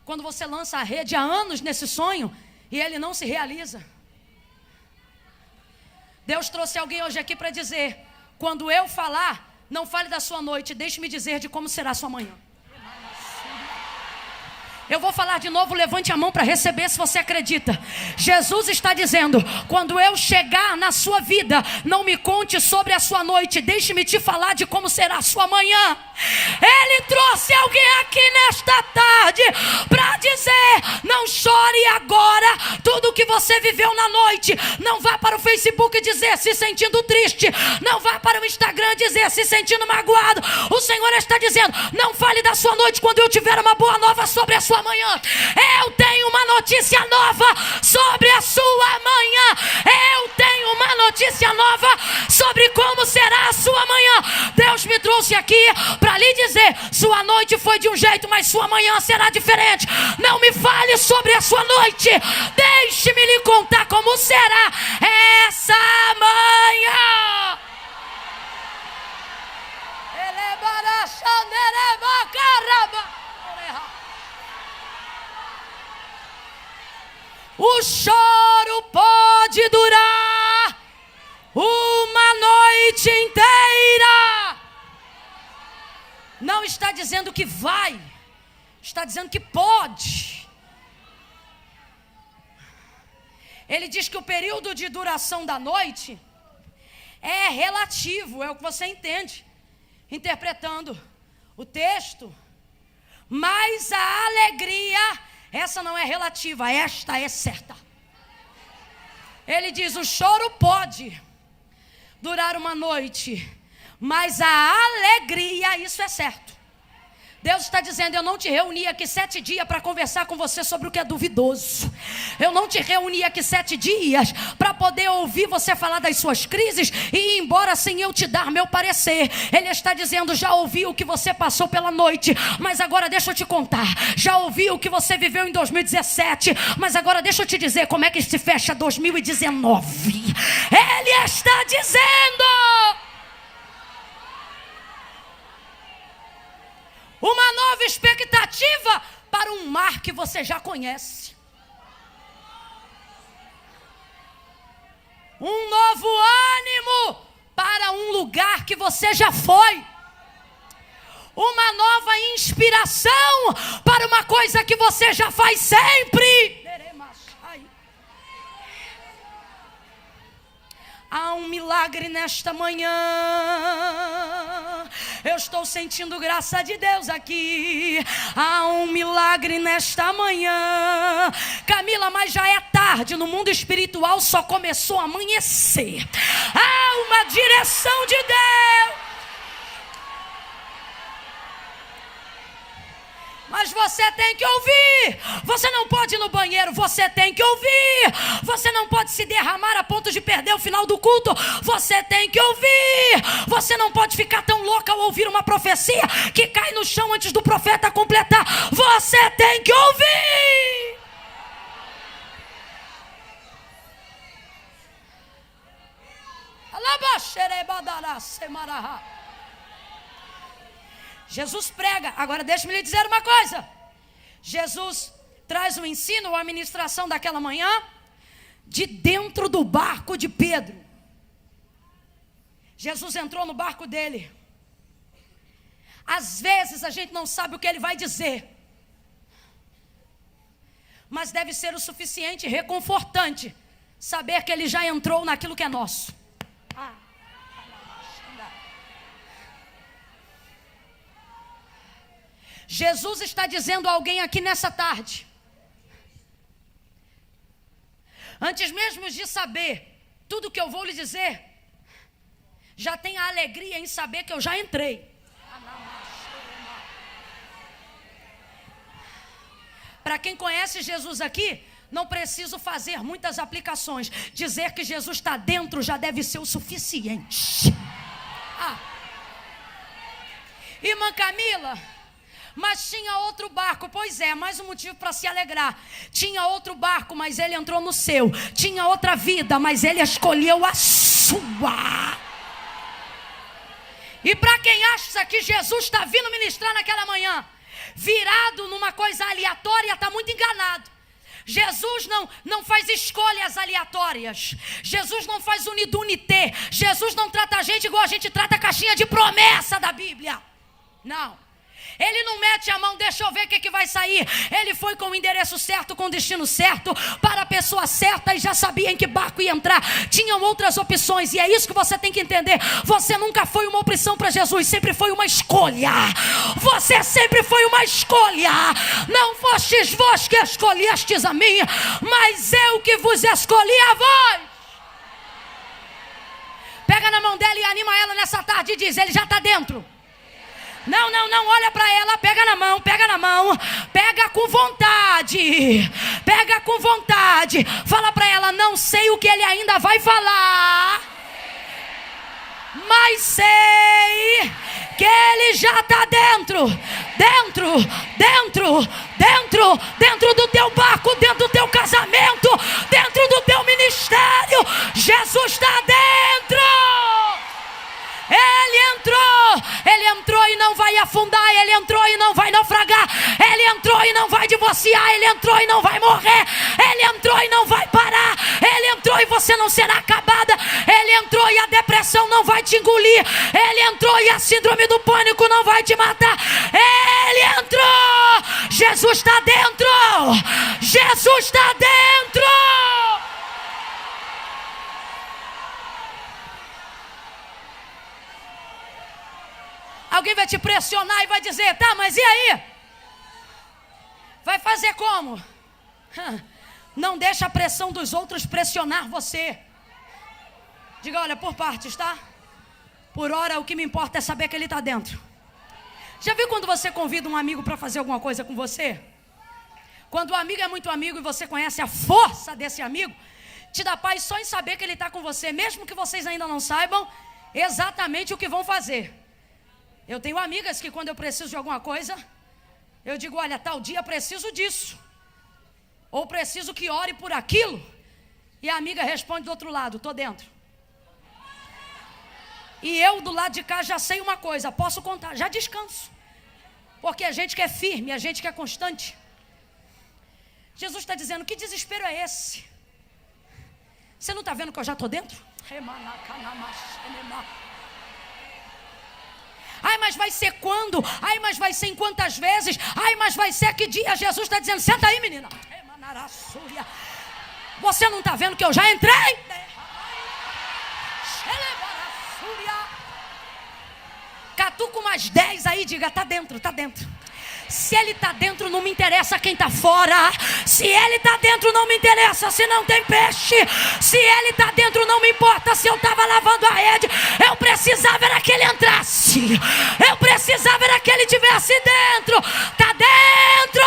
quando você lança a rede há anos nesse sonho e ele não se realiza. Deus trouxe alguém hoje aqui para dizer, quando eu falar, não fale da sua noite, deixe-me dizer de como será a sua manhã. Eu vou falar de novo, levante a mão para receber se você acredita. Jesus está dizendo, quando eu chegar na sua vida, não me conte sobre a sua noite, deixe-me te falar de como será a sua manhã. Ele trouxe alguém aqui nesta tarde para dizer, não chore agora tudo que você viveu na noite. Não vá para o Facebook dizer se sentindo triste, não vá para o Instagram dizer se sentindo magoado. O Senhor está dizendo, não fale da sua noite quando eu tiver uma boa nova sobre a sua manhã. Eu tenho uma notícia nova sobre a sua manhã. Eu tenho uma notícia nova sobre como será a sua manhã. Deus me trouxe aqui para lhe dizer, sua noite foi de um jeito, mas sua manhã será diferente. Não me fale sobre a sua noite, deixe-me lhe contar como será essa manhã. O choro pode durar uma noite inteira. Não está dizendo que vai, está dizendo que pode. Ele diz que o período de duração da noite é relativo, é o que você entende, interpretando o texto. Mas a alegria, essa não é relativa, esta é certa. Ele diz, o choro pode durar uma noite, mas a alegria, isso é certo, Deus está dizendo: eu não te reuni aqui 7 dias para conversar com você sobre o que é duvidoso. Eu não te reuni aqui 7 dias para poder ouvir você falar das suas crises e ir embora sem eu te dar meu parecer. Ele está dizendo: já ouvi o que você passou pela noite, mas agora deixa eu te contar. Já ouvi o que você viveu em 2017, mas agora deixa eu te dizer como é que se fecha 2019. Ele está dizendo: uma nova expectativa para um mar que você já conhece. Um novo ânimo para um lugar que você já foi. Uma nova inspiração para uma coisa que você já faz sempre. Há um milagre nesta manhã. Eu estou sentindo graça de Deus aqui. Há um milagre nesta manhã. Camila, mas já é tarde. No mundo espiritual só começou a amanhecer. Há uma direção de Deus. Mas você tem que ouvir. Você não pode ir no banheiro, você tem que ouvir. Você não pode se derramar a ponto de perder o final do culto. Você tem que ouvir. Você não pode ficar tão louca ao ouvir uma profecia que cai no chão antes do profeta completar. Você tem que ouvir. Jesus prega. Agora deixe-me lhe dizer uma coisa. Jesus traz o ensino ou a ministração daquela manhã de dentro do barco de Pedro. Jesus entrou no barco dele. Às vezes a gente não sabe o que ele vai dizer, mas deve ser o suficiente reconfortante saber que ele já entrou naquilo que é nosso. Jesus está dizendo a alguém aqui nessa tarde: antes mesmo de saber tudo que eu vou lhe dizer, já tem a alegria em saber que eu já entrei. Para quem conhece Jesus aqui, não preciso fazer muitas aplicações. Dizer que Jesus está dentro já deve ser o suficiente. Irmã Camila, mas tinha outro barco. Pois é, mais um motivo para se alegrar. Tinha outro barco, mas ele entrou no seu. Tinha outra vida, mas ele escolheu a sua. E para quem acha que Jesus está vindo ministrar naquela manhã, virado numa coisa aleatória, está muito enganado. Jesus não faz escolhas aleatórias. Jesus não faz unidunité. Jesus não trata a gente igual a gente trata a caixinha de promessa da Bíblia. Não. Ele não mete a mão, deixa eu ver o que vai sair. Ele foi com o endereço certo, com o destino certo, para a pessoa certa, e já sabia em que barco ia entrar. Tinham outras opções, e é isso que você tem que entender. Você nunca foi uma opção para Jesus, sempre foi uma escolha. Você sempre foi uma escolha. Não fostes vós que escolhestes a mim, mas eu que vos escolhi a vós. Pega na mão dela e anima ela nessa tarde e diz: ele já está dentro. Não, olha para ela, pega na mão, pega com vontade, fala para ela: não sei o que ele ainda vai falar, mas sei que ele já está dentro do teu barco, dentro do teu casamento, dentro do teu ministério. Jesus está dentro. Ele entrou e não vai afundar, ele entrou e não vai naufragar, ele entrou e não vai divorciar, ele entrou e não vai morrer, ele entrou e não vai parar, ele entrou e você não será acabada, ele entrou e a depressão não vai te engolir, ele entrou e a síndrome do pânico não vai te matar, ele entrou. Jesus está dentro. Jesus está dentro. Alguém vai te pressionar e vai dizer: tá, mas e aí? Vai fazer como? Não deixa a pressão dos outros pressionar você. Diga: olha, por partes, tá? Por hora o que me importa é saber que ele está dentro. Já viu quando você convida um amigo para fazer alguma coisa com você? Quando o amigo é muito amigo e você conhece a força desse amigo, te dá paz só em saber que ele está com você, mesmo que vocês ainda não saibam exatamente o que vão fazer. Eu tenho amigas que quando eu preciso de alguma coisa, eu digo, olha, tal dia preciso disso, ou preciso que ore por aquilo, e a amiga responde do outro lado, estou dentro. E eu do lado de cá já sei uma coisa, posso contar, já descanso, porque a gente que é firme, a gente que é constante. Jesus está dizendo, que desespero é esse? Você não está vendo que eu já estou dentro? Ai, mas vai ser quando? Ai, mas vai ser em quantas vezes? Ai, mas vai ser que dia? Jesus está dizendo, senta aí, menina. Você não está vendo que eu já entrei? Catuca umas 10 aí, diga, está dentro, está dentro. Se ele está dentro, não me interessa quem está fora. Se ele está dentro, não me interessa se não tem peixe. Se ele está dentro, não me importa se eu estava lavando a rede. Eu precisava era que ele entrasse. Eu precisava era que ele estivesse dentro. Está dentro.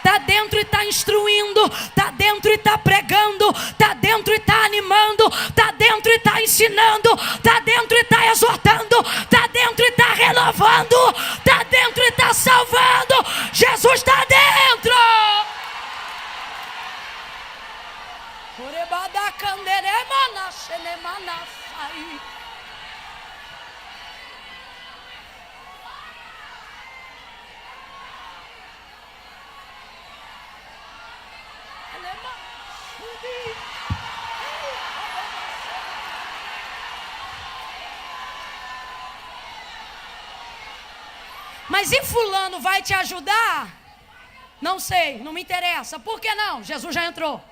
Está dentro e está instruindo. Está dentro e está pregando. Está dentro e está animando. Está dentro e está ensinando. Está dentro e está exortando. Está dentro e está renovando. Está dentro e está salvando. Jesus está dentro. Mas e fulano vai te ajudar? Não sei, não me interessa. Por que não? Jesus já entrou.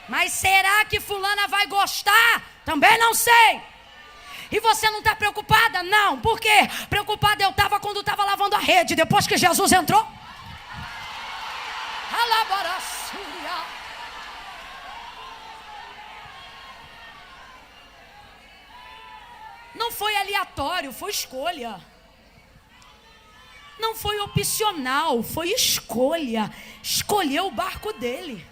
Mas será que fulana vai gostar? Também não sei. E você não está preocupada? Não. Por quê? Preocupada eu estava quando estava lavando a rede. Depois que Jesus entrou. Alabaraçúria. Não foi aleatório, foi escolha. Não foi opcional, foi escolha. Escolheu o barco dele.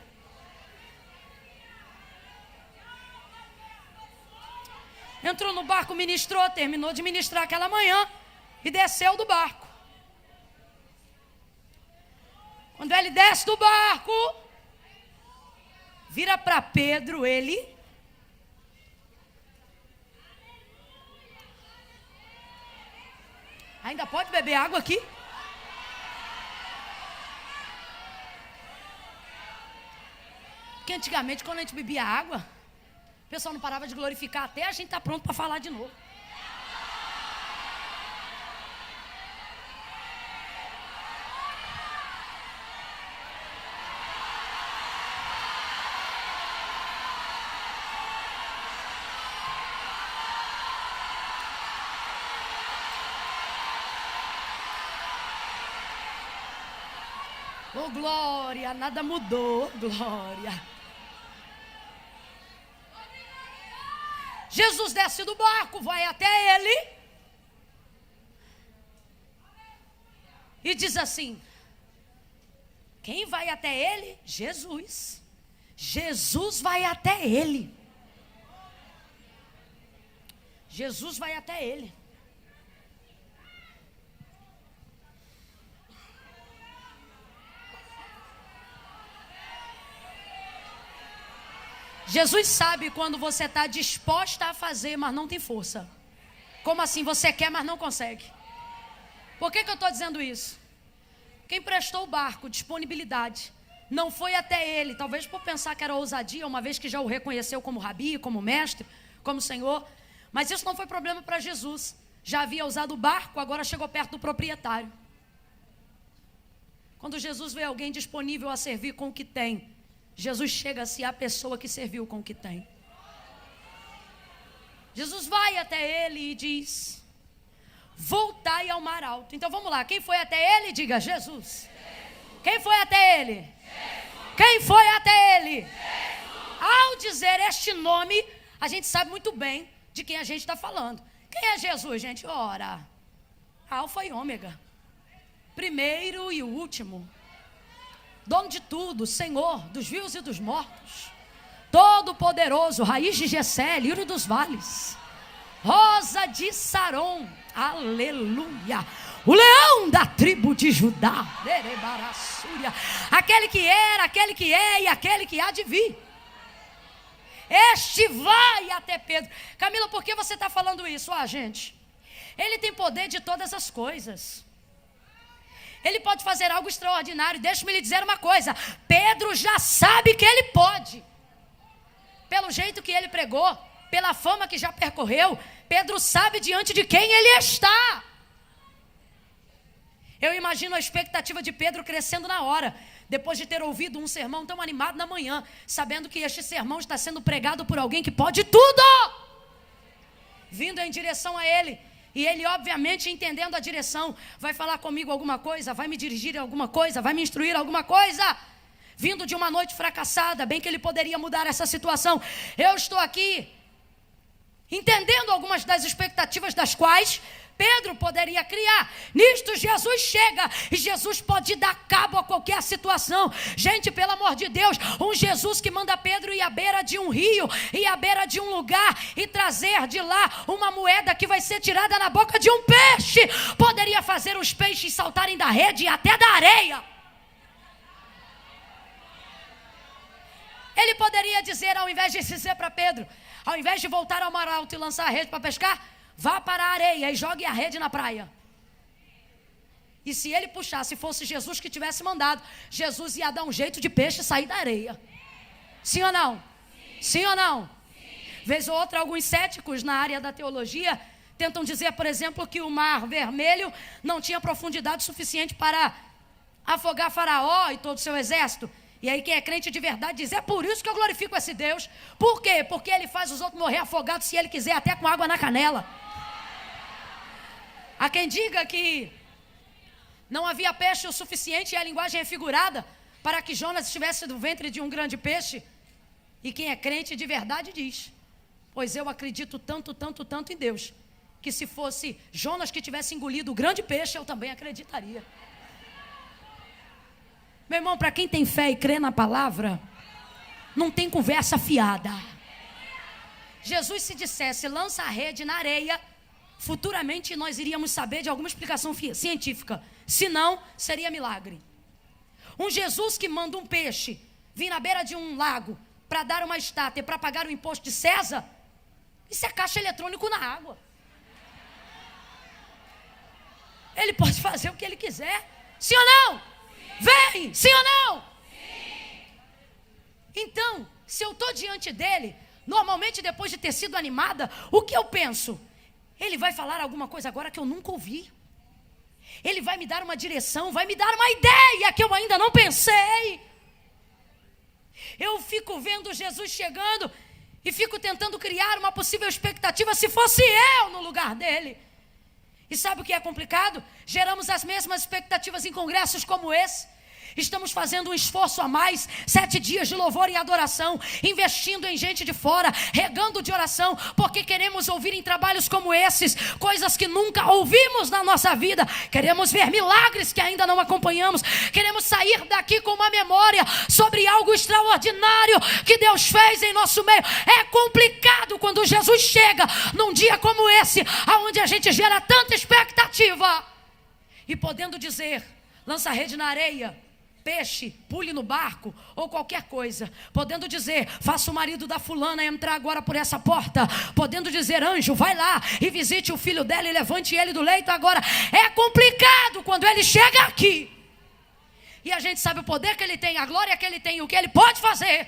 Entrou no barco, ministrou, terminou de ministrar aquela manhã e desceu do barco. Quando ele desce do barco, vira para Pedro, ele... Ainda pode beber água aqui? Porque antigamente, quando a gente bebia água, o pessoal não parava de glorificar até a gente estar pronto para falar de novo. Oh, glória, nada mudou, glória. Jesus desce do barco, vai até ele e diz assim: quem vai até ele? Jesus. Jesus vai até ele. Jesus vai até ele. Jesus sabe quando você está disposta a fazer, mas não tem força. Como assim? Você quer, mas não consegue. Por que eu estou dizendo isso? Quem prestou o barco, disponibilidade, não foi até ele, talvez por pensar que era ousadia, uma vez que já o reconheceu como rabi, como mestre, como senhor. Mas isso não foi problema para Jesus. Já havia usado o barco, agora chegou perto do proprietário. Quando Jesus vê alguém disponível a servir com o que tem, Jesus chega a ser a pessoa que serviu com o que tem. Jesus vai até ele e diz: voltai ao mar alto. Então vamos lá, quem foi até ele? Diga: Jesus. Quem foi até ele? Jesus. Quem foi até ele? Jesus. Ao dizer este nome, a gente sabe muito bem de quem a gente está falando. Quem é Jesus, gente? Ora, Alfa e Ômega, primeiro e o último, dono de tudo, Senhor dos vivos e dos mortos, Todo-Poderoso, raiz de Jessé, lírio dos vales, rosa de Saron, aleluia, o leão da tribo de Judá, aquele que era, aquele que é e aquele que há de vir. Este vai até Pedro. Camila, por que você está falando isso? Gente, ele tem poder de todas as coisas. Ele pode fazer algo extraordinário. Deixa-me lhe dizer uma coisa: Pedro já sabe que ele pode. Pelo jeito que ele pregou, pela fama que já percorreu, Pedro sabe diante de quem ele está. Eu imagino a expectativa de Pedro crescendo na hora, depois de ter ouvido um sermão tão animado na manhã, sabendo que este sermão está sendo pregado por alguém que pode tudo, vindo em direção a ele. E ele, obviamente, entendendo a direção, vai falar comigo alguma coisa, vai me dirigir em alguma coisa, vai me instruir alguma coisa. Vindo de uma noite fracassada, bem que ele poderia mudar essa situação. Eu estou aqui entendendo algumas das expectativas das quais Pedro poderia criar. Nisto Jesus chega e Jesus pode dar cabo a qualquer situação. Gente, pelo amor de Deus, um Jesus que manda Pedro ir à beira de um rio, ir à beira de um lugar e trazer de lá uma moeda que vai ser tirada na boca de um peixe, poderia fazer os peixes saltarem da rede e até da areia. Ele poderia dizer, ao invés de dizer para Pedro, ao invés de voltar ao mar alto e lançar a rede para pescar, vá para a areia e jogue a rede na praia. E se ele puxasse, fosse Jesus que tivesse mandado, Jesus ia dar um jeito de peixe sair da areia. Sim ou não? Sim ou não? Vez ou outra, alguns céticos na área da teologia tentam dizer, por exemplo, que o mar vermelho não tinha profundidade suficiente para afogar Faraó e todo o seu exército. E aí quem é crente de verdade diz, é por isso que eu glorifico esse Deus. Por quê? Porque ele faz os outros morrer afogados, se ele quiser, até com água na canela. Há quem diga que não havia peixe o suficiente, e a linguagem é figurada, para que Jonas estivesse no ventre de um grande peixe. E quem é crente de verdade diz, pois eu acredito tanto, tanto, tanto em Deus, que se fosse Jonas que tivesse engolido o grande peixe, eu também acreditaria. Meu irmão, para quem tem fé e crê na palavra, não tem conversa fiada. Jesus, se dissesse, lança a rede na areia, futuramente nós iríamos saber de alguma explicação científica. Se não, seria milagre. Um Jesus que manda um peixe vir na beira de um lago para dar uma estátua e para pagar o imposto de César, isso é caixa eletrônico na água. Ele pode fazer o que ele quiser. Sim ou não? Vem, sim ou não? Sim. Então, se eu estou diante dele, normalmente depois de ter sido animada, o que eu penso? Ele vai falar alguma coisa agora que eu nunca ouvi. Ele vai me dar uma direção, vai me dar uma ideia que eu ainda não pensei. Eu fico vendo Jesus chegando e fico tentando criar uma possível expectativa se fosse eu no lugar dele. E sabe o que é complicado? Geramos as mesmas expectativas em congressos como esse. Estamos fazendo um esforço a mais, 7 dias de louvor e adoração, investindo em gente de fora, regando de oração, porque queremos ouvir em trabalhos como esses, coisas que nunca ouvimos na nossa vida. Queremos ver milagres que ainda não acompanhamos. Queremos sair daqui com uma memória sobre algo extraordinário que Deus fez em nosso meio. É complicado quando Jesus chega num dia como esse, onde a gente gera tanta expectativa, e podendo dizer, lança a rede na areia, peixe, pule no barco, ou qualquer coisa, podendo dizer, faça o marido da fulana entrar agora por essa porta, podendo dizer, anjo, vai lá e visite o filho dela e levante ele do leito agora. É complicado quando ele chega aqui, e a gente sabe o poder que ele tem, a glória que ele tem, o que ele pode fazer,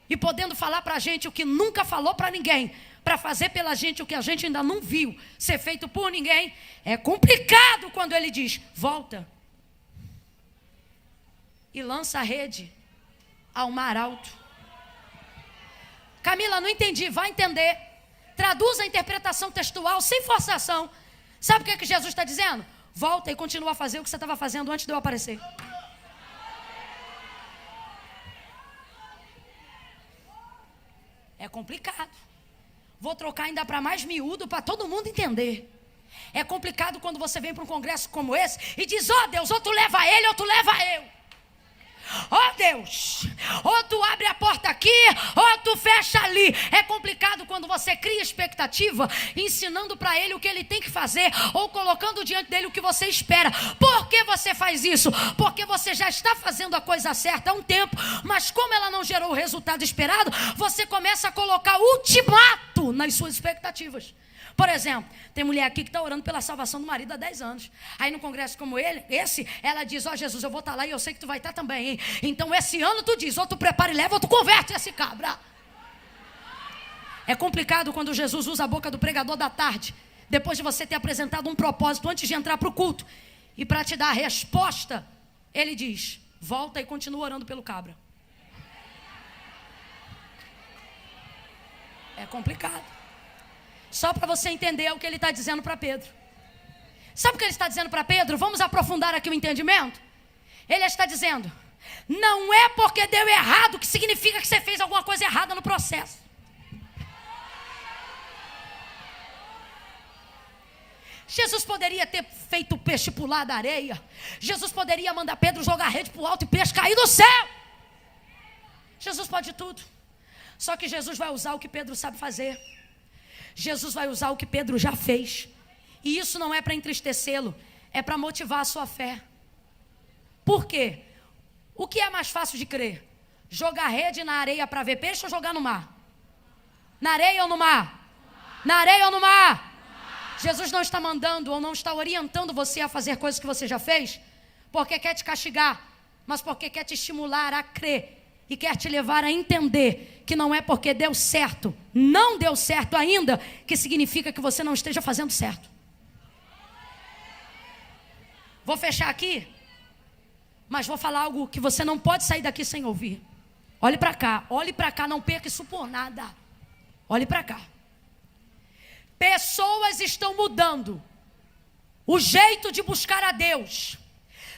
e podendo falar pra gente o que nunca falou pra ninguém, para fazer pela gente o que a gente ainda não viu ser feito por ninguém. É complicado quando ele diz, volta e lança a rede ao mar alto. Camila, não entendi. Vai entender. Traduz a interpretação textual sem forçação. Sabe o que é que Jesus está dizendo? Volta e continua a fazer o que você estava fazendo antes de eu aparecer. É complicado. Vou trocar ainda para mais miúdo, para todo mundo entender. É complicado quando você vem para um congresso como esse e diz: ó Deus, ou tu leva ele ou tu leva eu. Ó Deus, ou tu abre a porta aqui ou tu fecha ali. É complicado quando você cria expectativa, ensinando para ele o que ele tem que fazer, ou colocando diante dele o que você espera. Por que você faz isso? Porque você já está fazendo a coisa certa há um tempo, mas como ela não gerou o resultado esperado, você começa a colocar ultimato nas suas expectativas. Por exemplo, tem mulher aqui que está orando pela salvação do marido há 10 anos. Aí no congresso como esse, ela diz: ó Jesus, eu vou estar lá e eu sei que tu vai estar também, hein? Então esse ano tu diz, ou tu prepara e leva, ou tu converte esse cabra. É complicado quando Jesus usa a boca do pregador da tarde, depois de você ter apresentado um propósito antes de entrar para o culto, e para te dar a resposta, ele diz: volta e continua orando pelo cabra. É complicado. Só para você entender o que ele está dizendo para Pedro. Sabe o que ele está dizendo para Pedro? Vamos aprofundar aqui o entendimento. Ele está dizendo: não é porque deu errado que significa que você fez alguma coisa errada no processo. Jesus poderia ter feito o peixe pular da areia. Jesus poderia mandar Pedro jogar a rede para o alto e peixe cair do céu. Jesus pode tudo. Só que Jesus vai usar o que Pedro sabe fazer. Jesus vai usar o que Pedro já fez. E isso não é para entristecê-lo, é para motivar a sua fé. Por quê? O que é mais fácil de crer? Jogar rede na areia para ver peixe ou jogar no mar? Na areia ou no mar? Na areia ou no mar? Jesus não está mandando ou não está orientando você a fazer coisas que você já fez porque quer te castigar, mas porque quer te estimular a crer e quer te levar a entender que não é porque deu certo, não deu certo ainda, que significa que você não esteja fazendo certo. Vou fechar aqui, mas vou falar algo que você não pode sair daqui sem ouvir. Olhe para cá, não perca isso por nada. Olhe para cá. Pessoas estão mudando o jeito de buscar a Deus.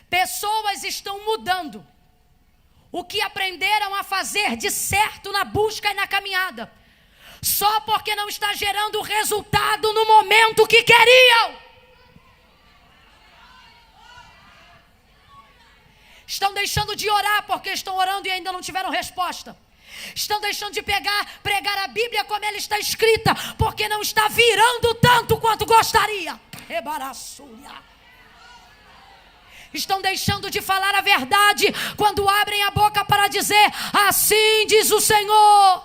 Pessoas estão mudando o que aprenderam a fazer de certo na busca e na caminhada, só porque não está gerando o resultado no momento que queriam. Estão deixando de orar porque estão orando e ainda não tiveram resposta. Estão deixando de pregar a Bíblia como ela está escrita, porque não está virando tanto quanto gostaria. Rebaraçúria. Estão deixando de falar a verdade quando abrem a boca para dizer: assim diz o Senhor.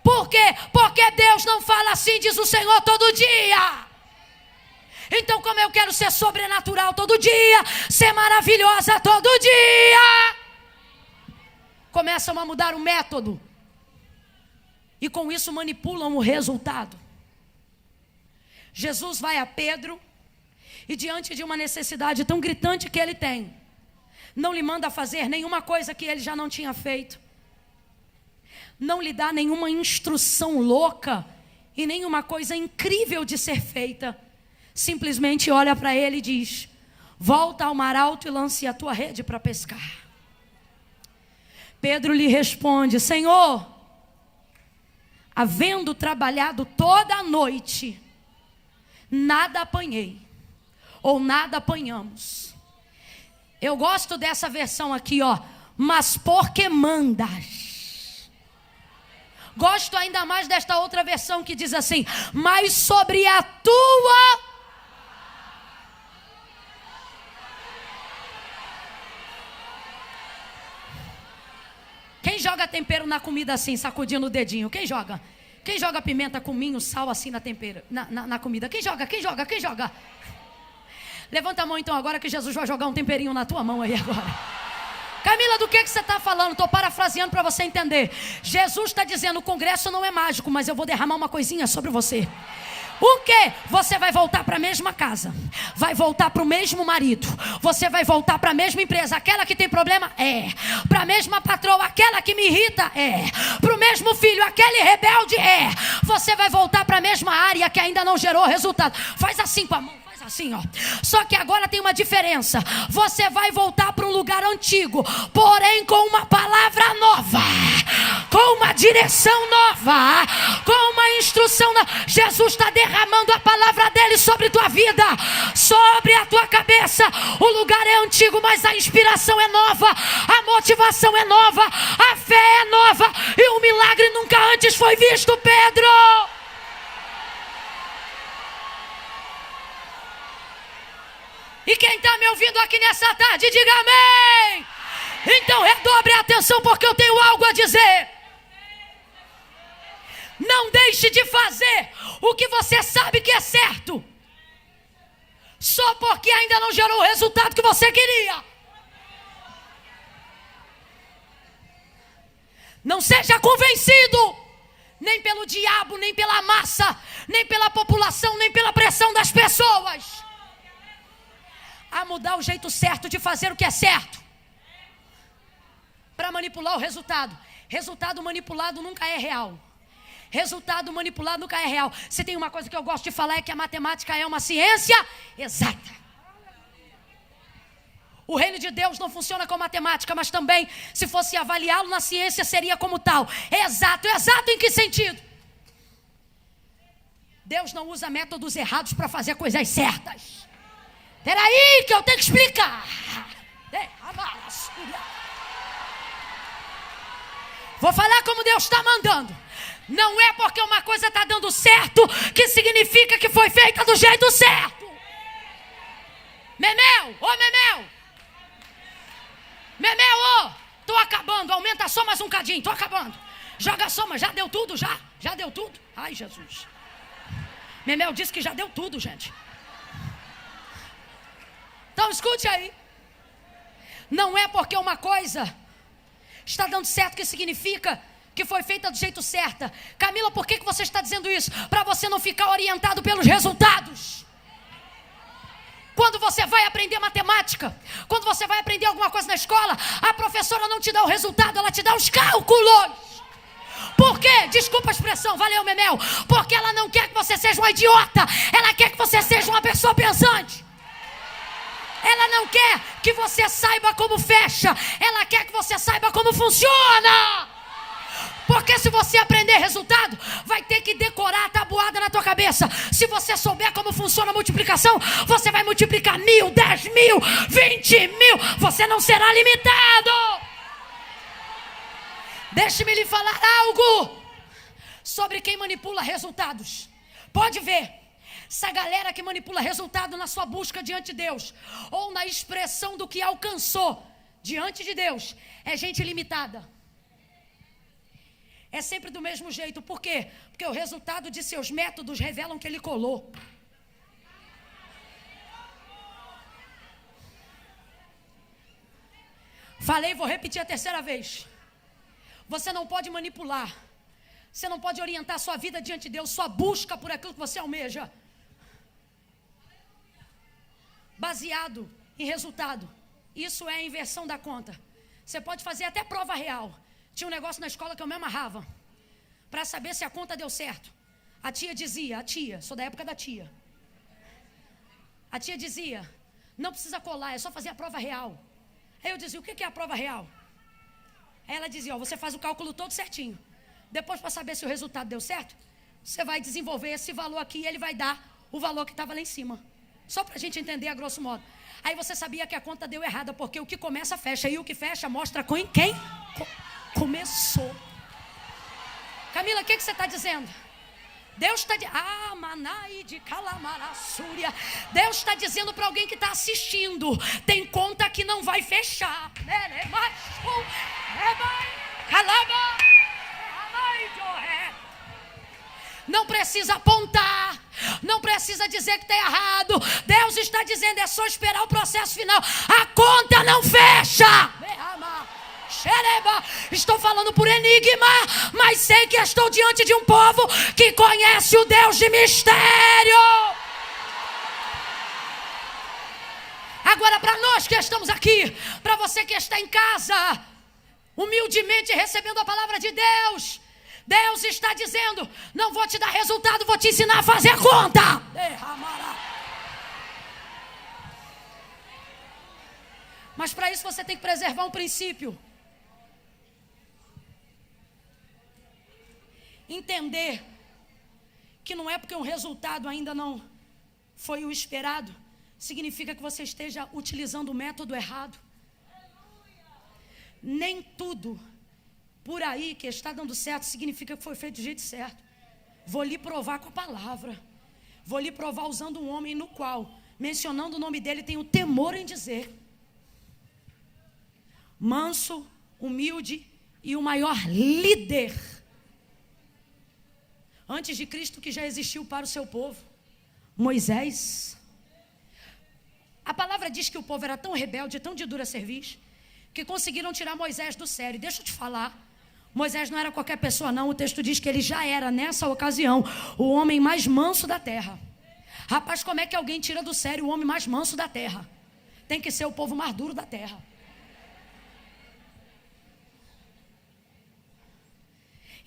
Por quê? Porque Deus não fala assim diz o Senhor todo dia. Então, como eu quero ser sobrenatural todo dia, ser maravilhosa todo dia, começam a mudar o método e com isso manipulam o resultado. Jesus vai a Pedro e, diante de uma necessidade tão gritante que ele tem, não lhe manda fazer nenhuma coisa que ele já não tinha feito. Não lhe dá nenhuma instrução louca e nenhuma coisa incrível de ser feita. Simplesmente olha para ele e diz: volta ao mar alto e lance a tua rede para pescar. Pedro lhe responde: Senhor, havendo trabalhado toda a noite, nada apanhei. Ou nada apanhamos. Eu gosto dessa versão aqui, ó. Mas porque mandas. Gosto ainda mais desta outra versão que diz assim: mas sobre a tua. Quem joga tempero na comida assim, sacudindo o dedinho? Quem joga? Quem joga pimenta, cominho, sal assim na tempera, na comida? Quem joga? Quem joga? Quem joga? Levanta a mão então agora que Jesus vai jogar um temperinho na tua mão aí agora. Camila, do que você está falando? Estou parafraseando para você entender. Jesus está dizendo: o congresso não é mágico, mas eu vou derramar uma coisinha sobre você. O quê? Você vai voltar para a mesma casa, vai voltar para o mesmo marido, você vai voltar para a mesma empresa, aquela que tem problema? É. Para a mesma patroa, aquela que me irrita? É. Para o mesmo filho, aquele rebelde? É. Você vai voltar para a mesma área que ainda não gerou resultado. Faz assim com a mão. Assim, ó. Só que agora tem uma diferença. Você vai voltar para um lugar antigo, porém com uma palavra nova, com uma direção nova, com uma instrução unção. Jesus está derramando a palavra dele sobre tua vida, sobre a tua cabeça. O lugar é antigo, mas a inspiração é nova, a motivação é nova, a fé é nova, e um milagre nunca antes foi visto, Pedro. E quem está me ouvindo aqui nessa tarde, diga amém. Então redobre a atenção, porque eu tenho algo a dizer. Não deixe de fazer o que você sabe que é certo, só porque ainda não gerou o resultado que você queria. Não seja convencido, nem pelo diabo, nem pela massa, nem pela população, nem pela pressão das pessoas, a mudar o jeito certo de fazer o que é certo, para manipular o resultado. Resultado manipulado nunca é real. Resultado manipulado nunca é real. Se tem uma coisa que eu gosto de falar, é que a matemática é uma ciência exata. O reino de Deus não funciona com matemática, mas também, se fosse avaliá-lo na ciência, seria como tal. É exato. Exato em que sentido? Deus não usa métodos errados para fazer coisas certas. Peraí que eu tenho que explicar. Vou falar como Deus está mandando. Não é porque uma coisa está dando certo que significa que foi feita do jeito certo. Memel, ô Memel. Memel, ô. Tô acabando, aumenta a soma mais um cadinho, tô acabando. Joga a soma, já deu tudo, já? Já deu tudo? Ai, Jesus. Memel disse que já deu tudo, gente. Então escute aí. Não é porque uma coisa está dando certo que significa que foi feita do jeito certo. Camila, por que você está dizendo isso? Para você não ficar orientado pelos resultados. Quando você vai aprender matemática, quando você vai aprender alguma coisa na escola, a professora não te dá o resultado, ela te dá os cálculos. Por quê? Desculpa a expressão, valeu, Memel. Porque ela não quer que você seja uma idiota, ela quer que você seja uma pessoa pensante. Ela não quer que você saiba como fecha, ela quer que você saiba como funciona. Porque se você aprender resultado, vai ter que decorar a tabuada na tua cabeça. Se você souber como funciona a multiplicação, você vai multiplicar 1000, 10.000, 20.000. Você não será limitado. Deixe-me lhe falar algo sobre quem manipula resultados. Pode ver. Essa galera que manipula resultado na sua busca diante de Deus, ou na expressão do que alcançou diante de Deus, é gente limitada. É sempre do mesmo jeito. Por quê? Porque o resultado de seus métodos revelam que ele colou. Falei, vou repetir a terceira vez. Você não pode manipular. Você não pode orientar sua vida diante de Deus, sua busca por aquilo que você almeja, baseado em resultado. Isso é a inversão da conta. Você pode fazer até prova real. Tinha um negócio na escola que eu me amarrava para saber se a conta deu certo. A tia dizia, sou da época da tia. A tia dizia, não precisa colar, é só fazer a prova real. Aí eu dizia, o que é a prova real? Aí ela dizia, você faz o cálculo todo certinho. Depois, para saber se o resultado deu certo, você vai desenvolver esse valor aqui e ele vai dar o valor que estava lá em cima. Só para a gente entender a grosso modo. Aí você sabia que a conta deu errada, porque o que começa, fecha. E o que fecha, mostra com quem começou. Camila, o que você está dizendo? Deus está dizendo, Manai de Calamarassúria. Deus está dizendo para alguém que está assistindo, tem conta que não vai fechar. Não precisa apontar, não precisa dizer que está errado. Deus está dizendo, é só esperar o processo final. A conta não fecha. Estou falando por enigma, mas sei que estou diante de um povo que conhece o Deus de mistério. Agora, para nós que estamos aqui, para você que está em casa, humildemente recebendo a palavra de Deus, Deus está dizendo, não vou te dar resultado, vou te ensinar a fazer a conta. Mas para isso você tem que preservar um princípio. Entender que não é porque um resultado ainda não foi o esperado, significa que você esteja utilizando o método errado. Nem tudo por aí que está dando certo significa que foi feito do jeito certo. Vou lhe provar com a palavra. Vou lhe provar usando um homem no qual, mencionando o nome dele, tenho temor em dizer. Manso, humilde e o maior líder antes de Cristo que já existiu para o seu povo, Moisés. A palavra diz que o povo era tão rebelde, tão de dura cerviz, que conseguiram tirar Moisés do sério. Deixa eu te falar, Moisés não era qualquer pessoa não. O texto diz que ele já era, nessa ocasião, o homem mais manso da terra. Rapaz, como é que alguém tira do sério o homem mais manso da terra? Tem que ser o povo mais duro da terra.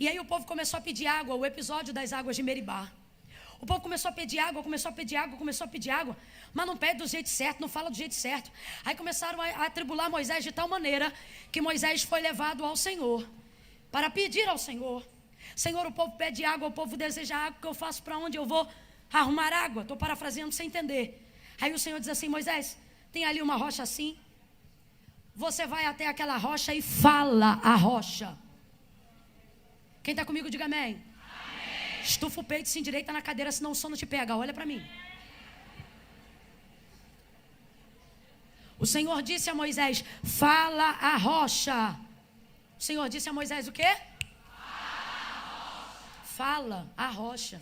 E aí o povo começou a pedir água, o episódio das águas de Meribá. O povo começou a pedir água, começou a pedir água, mas não pede do jeito certo, não fala do jeito certo. Aí começaram a atribular Moisés de tal maneira que Moisés foi levado ao Senhor, para pedir ao Senhor. Senhor, o povo pede água, o povo deseja água, o que eu faço? Para onde eu vou arrumar água? Estou parafraseando sem entender. Aí o Senhor diz assim: Moisés, tem ali uma rocha assim, você vai até aquela rocha e fala a rocha. Quem está comigo, diga amém. Amém. Estufa o peito, se endireita na cadeira, senão o sono te pega. Olha para mim. O Senhor disse a Moisés: fala a rocha. O Senhor disse a Moisés o quê? Fala a rocha.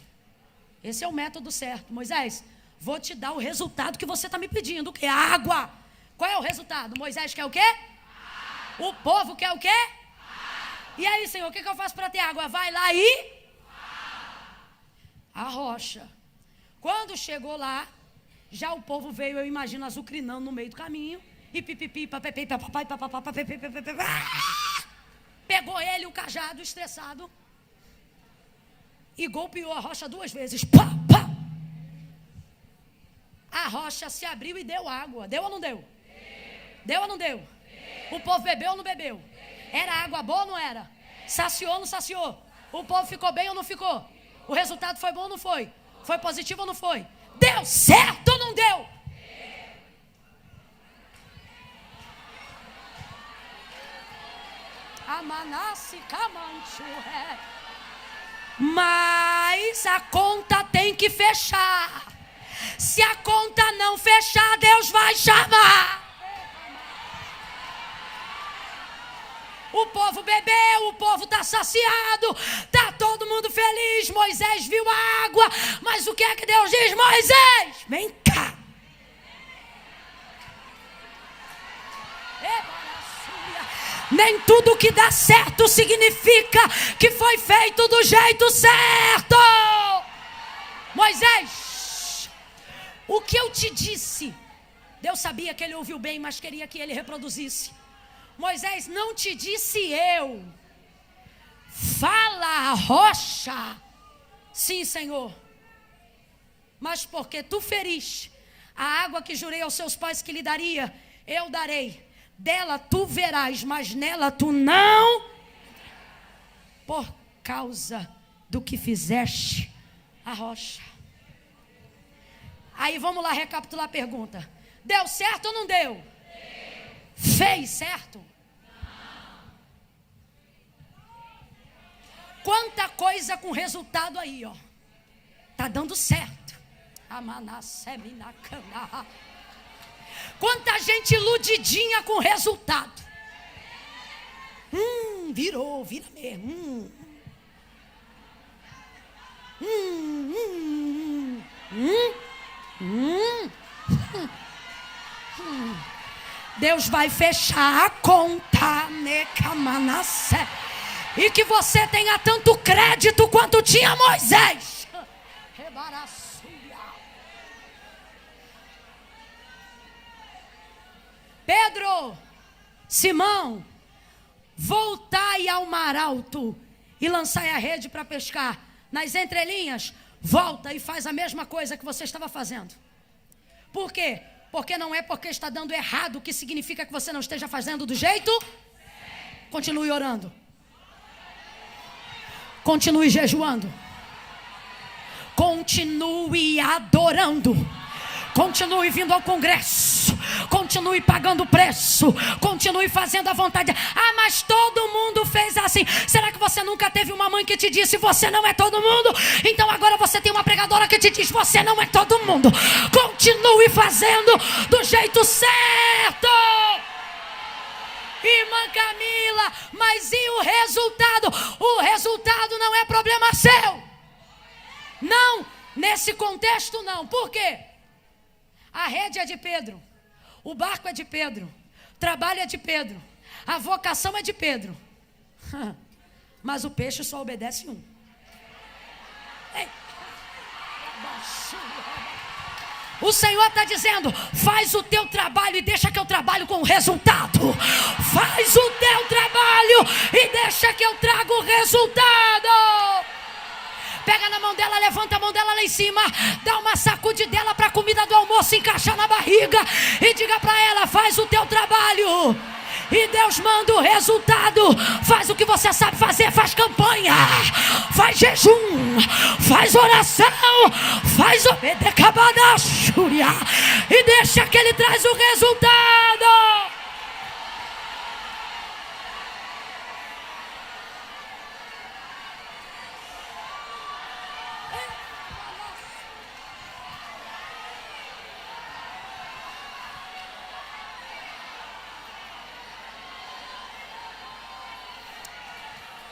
Esse é o método certo. Moisés, vou te dar o resultado que você está me pedindo. O que? Água. Qual é o resultado? Moisés quer o quê? O povo quer o quê? E aí, Senhor, o que eu faço para ter água? Vai lá e... a rocha. Quando chegou lá, já o povo veio, eu imagino, azucrinando no meio do caminho. E pipipi, papepi, papapai, papapá, papepi, pegou ele, o cajado, estressado. E golpeou a rocha 2 vezes. Pá, pá. A rocha se abriu e deu água. Deu ou não deu? Deu ou não deu? O povo bebeu ou não bebeu? Era água boa ou não era? Saciou ou não saciou? O povo ficou bem ou não ficou? O resultado foi bom ou não foi? Foi positivo ou não foi? Deu certo ou não deu? Mas a conta tem que fechar. Se a conta não fechar, Deus vai chamar. O povo bebeu, o povo está saciado, está todo mundo feliz. Moisés viu a água, mas o que é que Deus diz? Moisés, vem cá. Nem tudo que dá certo significa que foi feito do jeito certo. Moisés, o que eu te disse, Deus sabia que ele ouviu bem, mas queria que ele reproduzisse. Moisés, não te disse eu, fala a rocha. Sim, Senhor, mas porque tu feriste a água que jurei aos seus pais que lhe daria, eu darei. Dela tu verás, mas nela tu não, por causa do que fizeste a rocha. Aí vamos lá recapitular a pergunta. Deu certo ou não deu? Deu. Fez certo? Não. Quanta coisa com resultado aí, ó. Tá dando certo. Quanta gente iludidinha com resultado. Vira mesmo. Deus vai fechar a conta, e que você tenha tanto crédito quanto tinha Moisés. Pedro, Simão, voltai ao mar alto e lançai a rede para pescar. Nas entrelinhas, volta e faz a mesma coisa que você estava fazendo. Por quê? Porque não é porque está dando errado que significa que você não esteja fazendo do jeito. Continue orando. Continue jejuando. Continue adorando. Continue vindo ao congresso. Continue pagando o preço. Continue fazendo a vontade. Ah, mas todo mundo fez assim. Será que você nunca teve uma mãe que te disse: você não é todo mundo? Então agora você tem uma pregadora que te diz: você não é todo mundo. Continue fazendo do jeito certo. Irmã Camila, mas e o resultado? O resultado não é problema seu. Não, nesse contexto não. Por quê? A rede é de Pedro, o barco é de Pedro, o trabalho é de Pedro, a vocação é de Pedro. Mas o peixe só obedece um. Ei. O Senhor está dizendo: faz o teu trabalho e deixa que eu trabalho com o resultado. Faz o teu trabalho e deixa que eu trago o resultado. Pega na mão dela, levanta a mão dela lá em cima, dá uma sacudidela para a comida do almoço encaixar na barriga e diga para ela: faz o teu trabalho e Deus manda o resultado. Faz o que você sabe fazer, faz campanha, faz jejum, faz oração, faz obedecabadachúria e deixa que ele traz o resultado.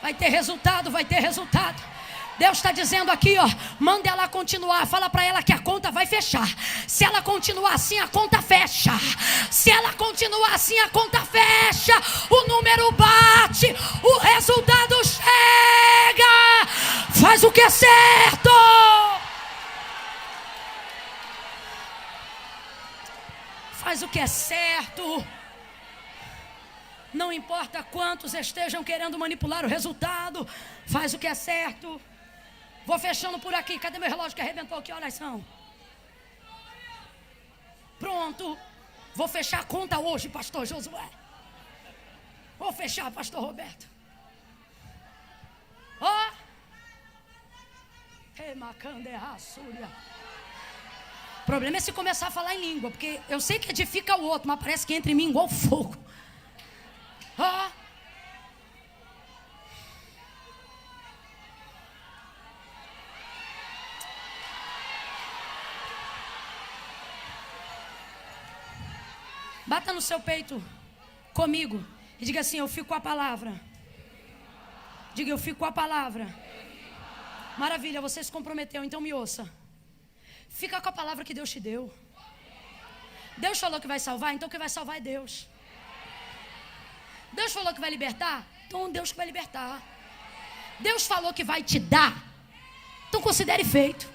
Vai ter resultado, vai ter resultado. Deus está dizendo aqui, ó, manda ela continuar. Fala para ela que a conta vai fechar. Se ela continuar assim, a conta fecha. Se ela continuar assim, a conta fecha. O número bate, o resultado chega. Faz o que é certo. Faz o que é certo. Não importa quantos estejam querendo manipular o resultado, faz o que é certo. Vou fechando por aqui. Cadê meu relógio que arrebentou? Que horas são? Pronto. Vou fechar a conta hoje, pastor Josué. Vou fechar, pastor Roberto. Ó. O problema é se começar a falar em língua, porque eu sei que edifica o outro, mas parece que entra em mim igual fogo. Ó. Bata no seu peito comigo e diga assim: eu fico com a palavra. Diga: eu fico com a palavra. Maravilha, você se comprometeu, então me ouça. Fica com a palavra que Deus te deu. Deus falou que vai salvar, então o que vai salvar é Deus. Deus falou que vai libertar, então Deus que vai libertar. Deus falou que vai te dar, então considere feito.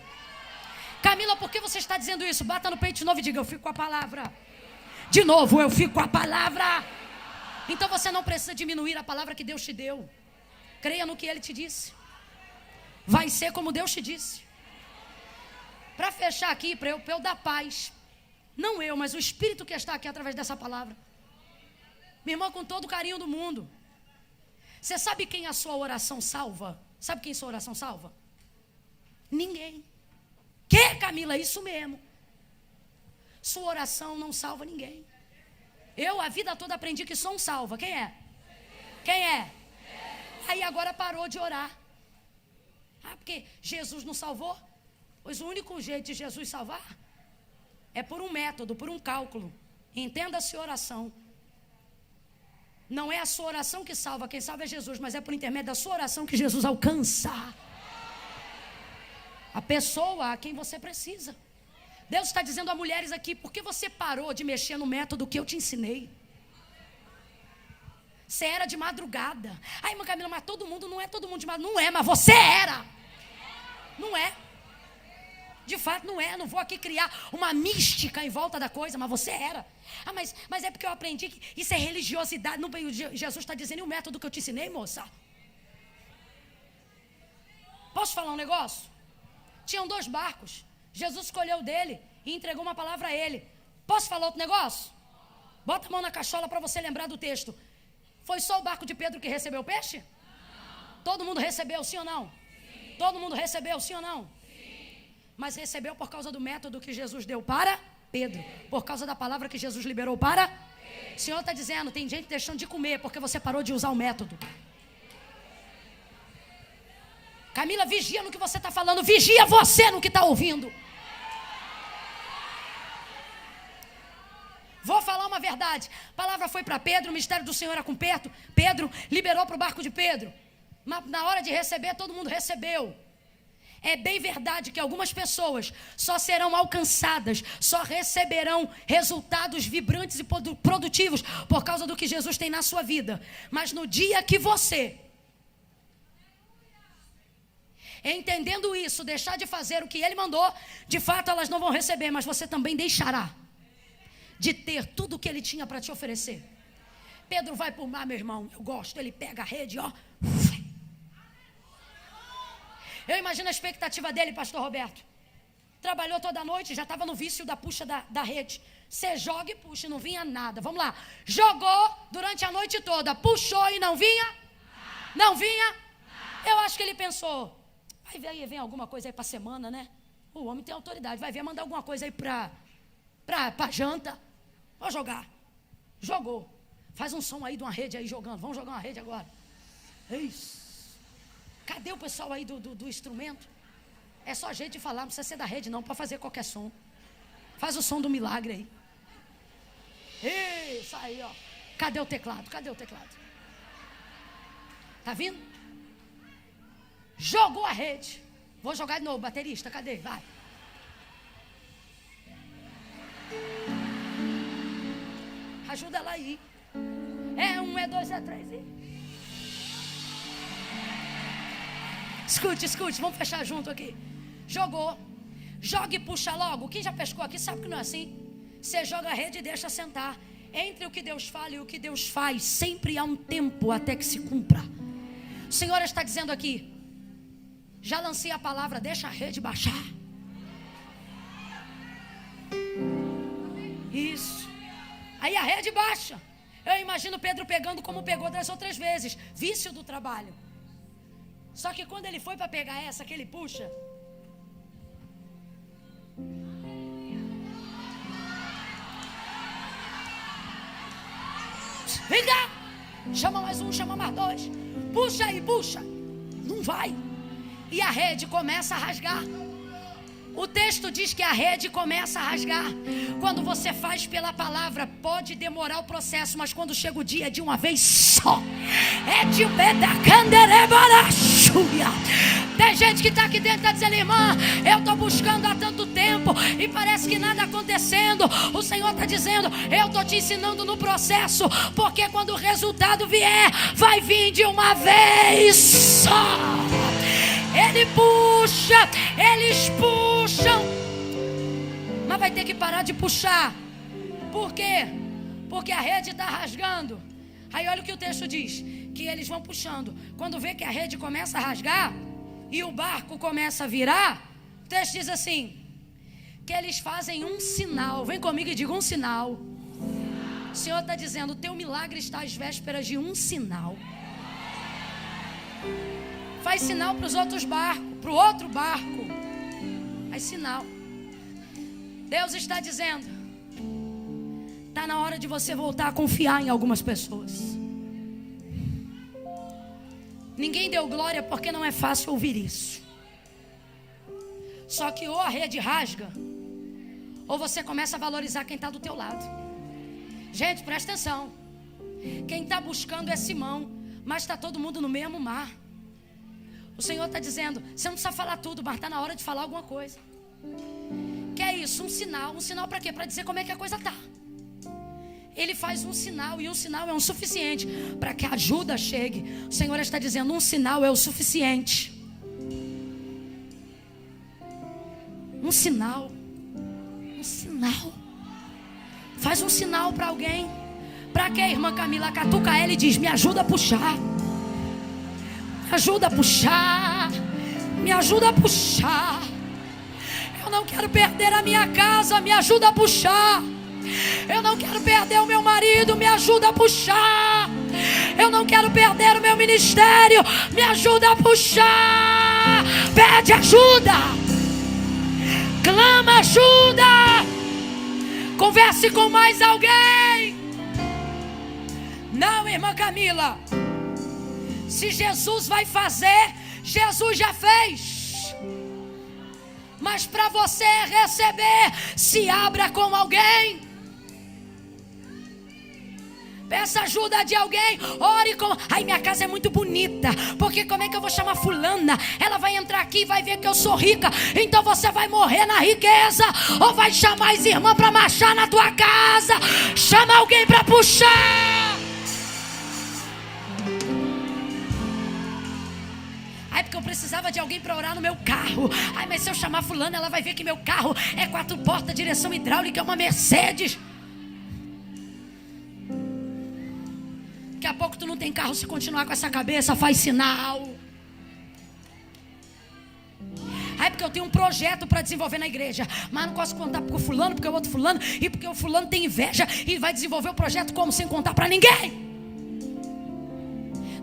Camila, por que você está dizendo isso? Bata no peito de novo e diga: eu fico com a palavra. De novo: eu fico com a palavra. Então você não precisa diminuir a palavra que Deus te deu. Creia no que Ele te disse. Vai ser como Deus te disse. Para fechar aqui, para eu dar paz, não eu, mas o Espírito que está aqui através dessa palavra. Minha irmã, com todo o carinho do mundo, você sabe quem a sua oração salva? Sabe quem sua oração salva? Ninguém. Que, Camila? Isso mesmo. Sua oração não salva ninguém. Eu a vida toda aprendi que só um salva. Quem é? Quem é? Aí agora parou de orar. Ah, porque Jesus não salvou? Pois o único jeito de Jesus salvar é por um método, por um cálculo. Entenda-se oração. Não é a sua oração que salva, quem salva é Jesus, mas é por intermédio da sua oração que Jesus alcança a pessoa a quem você precisa. Deus está dizendo a mulheres aqui: por que você parou de mexer no método que eu te ensinei? Você era de madrugada. Ai, irmã Camila, mas todo mundo não é todo mundo de madrugada. Não é, mas você era. Não é. De fato não é, não vou aqui criar uma mística em volta da coisa, mas você era. Ah, mas é porque eu aprendi que isso é religiosidade. Não, Jesus está dizendo: e o método que eu te ensinei, moça? Posso falar um negócio? Tinham 2 barcos. Jesus escolheu dele e entregou uma palavra a ele. Posso falar outro negócio? Bota a mão na cachola para você lembrar do texto. Foi só o barco de Pedro que recebeu peixe? Não. Todo mundo recebeu, sim ou não? Sim. Todo mundo recebeu, sim ou não? Sim. mas recebeu por causa do método que Jesus deu para Pedro, por causa da palavra que Jesus liberou para Pedro. O Senhor está dizendo, tem gente deixando de comer porque você parou de usar o método. Camila, vigia no que você está falando, vigia você no que está ouvindo. Vou falar uma verdade. A palavra foi para Pedro, o mistério do Senhor era com Pedro. Pedro liberou para o barco de Pedro. Mas na hora de receber, todo mundo recebeu. É bem verdade que algumas pessoas só serão alcançadas, só receberão resultados vibrantes e produtivos por causa do que Jesus tem na sua vida. Mas no dia que você, entendendo isso, deixar de fazer o que Ele mandou, de fato elas não vão receber, mas você também deixará de ter tudo o que Ele tinha para te oferecer. Pedro vai para o mar, meu irmão, eu gosto, ele pega a rede, ó. Eu imagino a expectativa dele, pastor Roberto. Trabalhou toda a noite, já estava no vício da puxa da rede. Você joga e puxa, e não vinha nada. Vamos lá. Jogou durante a noite toda, puxou e não vinha? Não vinha? Eu acho que ele pensou, vai ver aí, vem alguma coisa aí para a semana, né? O homem tem autoridade, vai ver, mandar alguma coisa aí para janta. Vou jogar. Jogou. Faz um som aí de uma rede aí jogando. Vamos jogar uma rede agora. Isso. Cadê o pessoal aí do instrumento? É só jeito de falar, não precisa ser da rede não, para fazer qualquer som. Faz o som do milagre aí. Isso aí, ó. Cadê o teclado? Cadê o teclado? Tá vindo? Jogou a rede. Vou jogar de novo, baterista, cadê? Vai. Ajuda ela aí. É 1, é 2, é 3 e... Escute, vamos fechar junto aqui. Jogou. Joga e puxa logo. Quem já pescou aqui sabe que não é assim. Você joga a rede e deixa sentar. Entre o que Deus fala e o que Deus faz, sempre há um tempo até que se cumpra. O Senhor está dizendo aqui, já lancei a palavra, deixa a rede baixar. Isso. Aí a rede baixa. Eu imagino Pedro pegando como pegou das outras vezes. Vício do trabalho. Só que quando ele foi para pegar essa que ele puxa, vem cá, chama mais um, chama mais dois, puxa aí, puxa, não vai, e a rede começa a rasgar. O texto diz que a rede começa a rasgar. Quando você faz pela palavra, pode demorar o processo, mas quando chega o dia é de uma vez só. É de bedacanderebarachuia. Tem gente que está aqui dentro e está dizendo, irmã, eu estou buscando há tanto tempo e parece que nada acontecendo. O Senhor está dizendo, eu estou te ensinando no processo, porque quando o resultado vier, vai vir de uma vez só. Ele puxa, eles puxam, mas vai ter que parar de puxar. Por quê? Porque a rede está rasgando. Aí olha o que o texto diz, que eles vão puxando. Quando vê que a rede começa a rasgar e o barco começa a virar, o texto diz assim, que eles fazem um sinal. Vem comigo e diga um sinal. O Senhor está dizendo, o teu milagre está às vésperas de um sinal. Faz sinal para os outros barcos, para o outro barco. Faz sinal. Deus está dizendo, está na hora de você voltar a confiar em algumas pessoas. Ninguém deu glória porque não é fácil ouvir isso. Só que ou a rede rasga, ou você começa a valorizar quem está do teu lado. Gente, presta atenção. Quem está buscando é Simão, mas está todo mundo no mesmo mar. O Senhor está dizendo, você não precisa falar tudo, mas está na hora de falar alguma coisa. Que é isso? Um sinal. Um sinal para quê? Para dizer como é que a coisa está. Ele faz um sinal, e um sinal é o suficiente para que a ajuda chegue. O Senhor está dizendo, um sinal é o suficiente. Um sinal. Um sinal. Faz um sinal para alguém. Para quê, irmã Camila? Catuca ela e diz, me ajuda a puxar. Me ajuda a puxar. Me ajuda a puxar. Eu não quero perder a minha casa. Me ajuda a puxar. Eu não quero perder o meu marido. Me ajuda a puxar. Eu não quero perder o meu ministério. Me ajuda a puxar. Pede ajuda. Clama ajuda. Converse com mais alguém. Não, irmã Camila. Se Jesus vai fazer, Jesus já fez. Mas para você receber, se abra com alguém. Peça ajuda de alguém. Ore com... Ai, minha casa é muito bonita. Porque como é que eu vou chamar fulana? Ela vai entrar aqui e vai ver que eu sou rica. Então você vai morrer na riqueza. Ou vai chamar as irmãs para marchar na tua casa. Chama alguém para puxar. Ai, porque eu precisava de alguém para orar no meu carro. Ai, mas se eu chamar fulana, ela vai ver que meu carro é 4 portas, direção hidráulica, é uma Mercedes. Daqui a pouco tu não tem carro. Se continuar com essa cabeça, faz sinal. Aí porque eu tenho um projeto para desenvolver na igreja, mas não posso contar porque o fulano, porque o outro fulano, e porque o fulano tem inveja e vai desenvolver o projeto como? Sem contar para ninguém.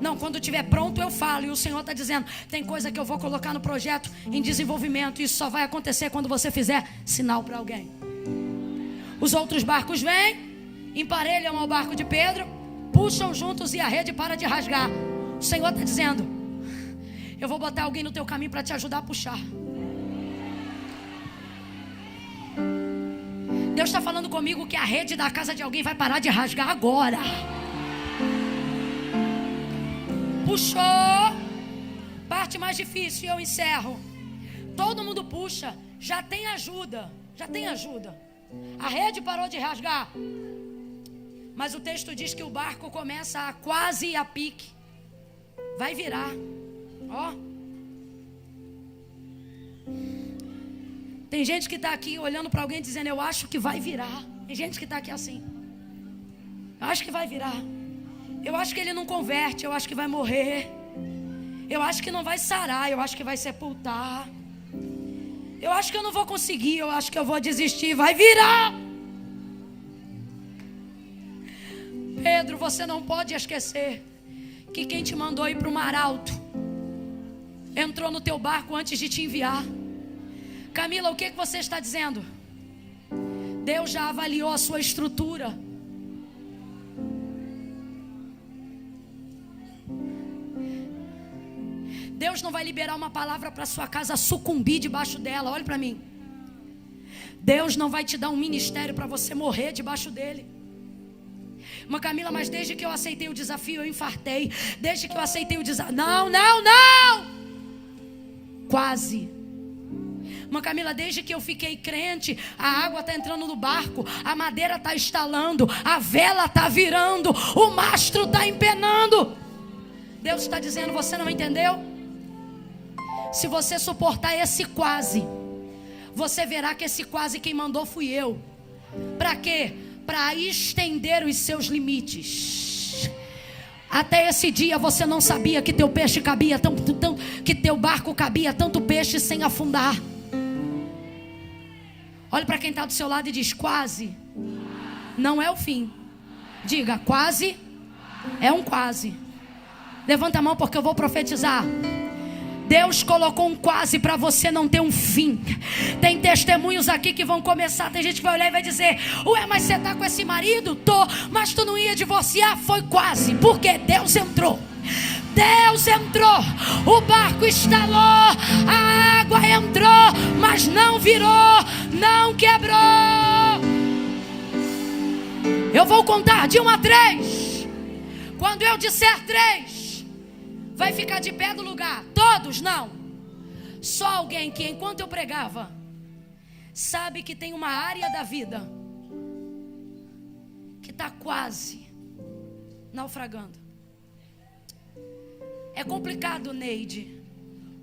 Não, quando estiver pronto eu falo. E o Senhor está dizendo, tem coisa que eu vou colocar no projeto em desenvolvimento. Isso só vai acontecer quando você fizer sinal para alguém. Os outros barcos vêm, emparelham ao barco de Pedro, puxam juntos e a rede para de rasgar. O Senhor está dizendo, eu vou botar alguém no teu caminho para te ajudar a puxar. Deus está falando comigo que a rede da casa de alguém vai parar de rasgar agora. Puxou. Parte mais difícil e eu encerro. Todo mundo puxa. Já tem ajuda. Já tem ajuda. A rede parou de rasgar. Mas o texto diz que o barco começa a quase ir a pique. Vai virar. Ó. Tem gente que está aqui olhando para alguém dizendo, eu acho que vai virar. Tem gente que está aqui assim. Eu acho que vai virar. Eu acho que ele não converte. Eu acho que vai morrer. Eu acho que não vai sarar. Eu acho que vai sepultar. Eu acho que eu não vou conseguir. Eu acho que eu vou desistir. Vai virar. Pedro, você não pode esquecer que quem te mandou ir para o mar alto entrou no teu barco antes de te enviar. Camila, o que você está dizendo? Deus já avaliou a sua estrutura. Deus não vai liberar uma palavra para sua casa sucumbir debaixo dela. Olhe para mim. Deus não vai te dar um ministério para você morrer debaixo dele. Mas Camila, mas desde que eu aceitei o desafio eu infartei. Desde que eu aceitei o desafio... Não. Quase. Mas Camila, desde que eu fiquei crente, a água está entrando no barco, a madeira está estalando, a vela está virando, o mastro está empenando. Deus está dizendo, você não entendeu? Se você suportar esse quase, você verá que esse quase quem mandou fui eu. Para quê? Para estender os seus limites. Até esse dia você não sabia que teu peixe cabia que teu barco cabia tanto peixe sem afundar. Olhe para quem está do seu lado e diz, quase não é o fim. Diga, quase é um quase. Levanta a mão porque eu vou profetizar. Deus colocou um quase para você não ter um fim. Tem testemunhos aqui que vão começar. Tem gente que vai olhar e vai dizer, ué, mas você está com esse marido? Tô, mas tu não ia divorciar? Foi quase, porque Deus entrou. Deus entrou, o barco estalou, a água entrou, mas não virou, não quebrou. Eu vou contar de 1 a 3. Quando eu disser 3, vai ficar de pé do lugar. Todos não. Só alguém que enquanto eu pregava sabe que tem uma área da vida que está quase naufragando. É complicado, Neide,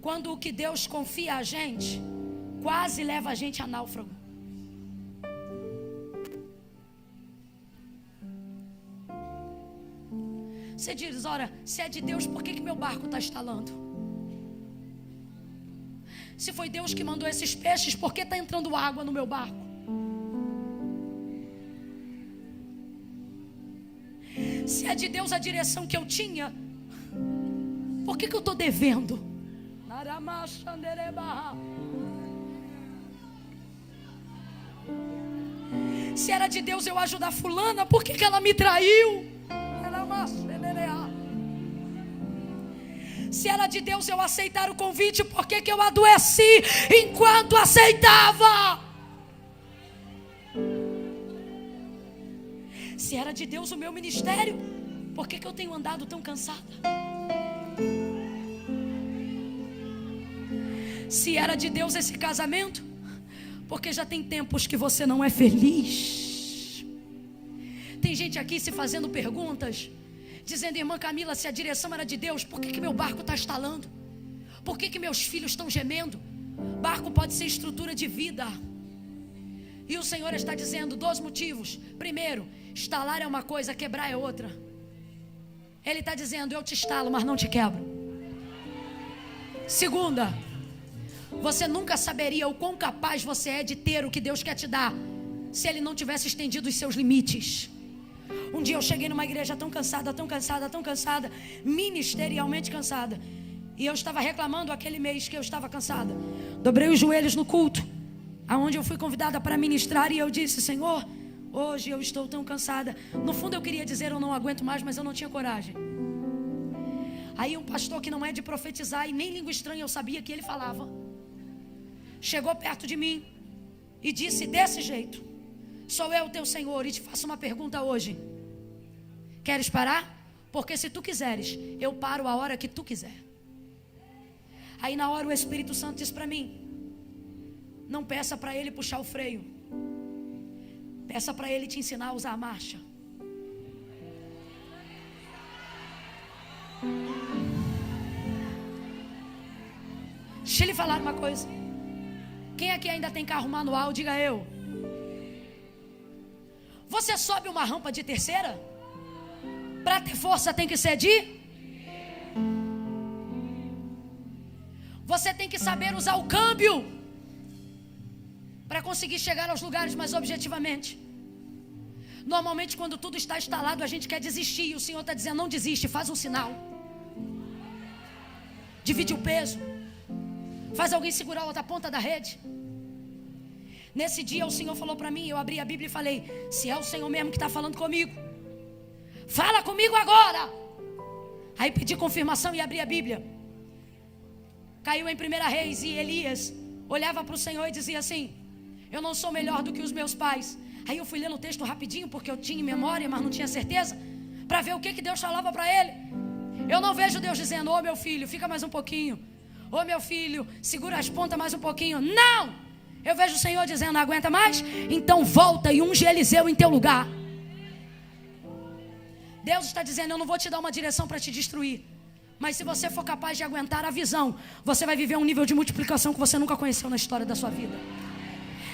quando o que Deus confia a gente quase leva a gente a náufrago. Você diz, ora, se é de Deus, por que meu barco está estalando? Se foi Deus que mandou esses peixes, por que está entrando água no meu barco? Se é de Deus a direção que eu tinha, por que eu estou devendo? Se era de Deus eu ajudar fulana, por que ela me traiu? Se era de Deus eu aceitar o convite, por que eu adoeci enquanto aceitava? Se era de Deus o meu ministério, por que eu tenho andado tão cansada? Se era de Deus esse casamento, porque já tem tempos que você não é feliz. Tem gente aqui se fazendo perguntas, dizendo: irmã Camila, se a direção era de Deus, por que meu barco está estalando? Por que meus filhos estão gemendo? Barco pode ser estrutura de vida. E o Senhor está dizendo 2 motivos. Primeiro, estalar é uma coisa, quebrar é outra. Ele está dizendo: eu te estalo, mas não te quebro. Segunda, você nunca saberia o quão capaz você é de ter o que Deus quer te dar, se Ele não tivesse estendido os seus limites. Um dia eu cheguei numa igreja tão cansada, ministerialmente cansada, e eu estava reclamando aquele mês que eu estava cansada. Dobrei os joelhos no culto, aonde eu fui convidada para ministrar, e eu disse: Senhor, hoje eu estou tão cansada. No fundo eu queria dizer: eu não aguento mais, mas eu não tinha coragem. Aí um pastor que não é de profetizar e nem língua estranha eu sabia que ele falava, chegou perto de mim e disse desse jeito: sou eu teu Senhor e te faço uma pergunta hoje. Queres parar? Porque se tu quiseres, eu paro a hora que tu quiser. Aí na hora o Espírito Santo disse para mim: não peça para ele puxar o freio, peça para ele te ensinar a usar a marcha. Deixa eu lhe falar uma coisa. Quem aqui ainda tem carro manual, diga eu. Você sobe uma rampa de terceira? Para ter força tem que ser de? Você tem que saber usar o câmbio para conseguir chegar aos lugares mais objetivamente. Normalmente quando tudo está instalado a gente quer desistir, e o Senhor está dizendo: não desiste, faz um sinal, divide o peso, faz alguém segurar a outra ponta da rede. Nesse dia o Senhor falou para mim, eu abri a Bíblia e falei: se é o Senhor mesmo que está falando comigo, fala comigo agora. Aí pedi confirmação e abri a Bíblia. Caiu em 1 Reis, e Elias olhava para o Senhor e dizia assim: eu não sou melhor do que os meus pais. Aí eu fui lendo o texto rapidinho, porque eu tinha memória, mas não tinha certeza, para ver o que Deus falava para ele. Eu não vejo Deus dizendo: ô meu filho, fica mais um pouquinho, ô meu filho, segura as pontas mais um pouquinho. Não! Eu vejo o Senhor dizendo: não aguenta mais? Então volta e unge Eliseu em teu lugar. Deus está dizendo: eu não vou te dar uma direção para te destruir, mas se você for capaz de aguentar a visão, você vai viver um nível de multiplicação que você nunca conheceu na história da sua vida.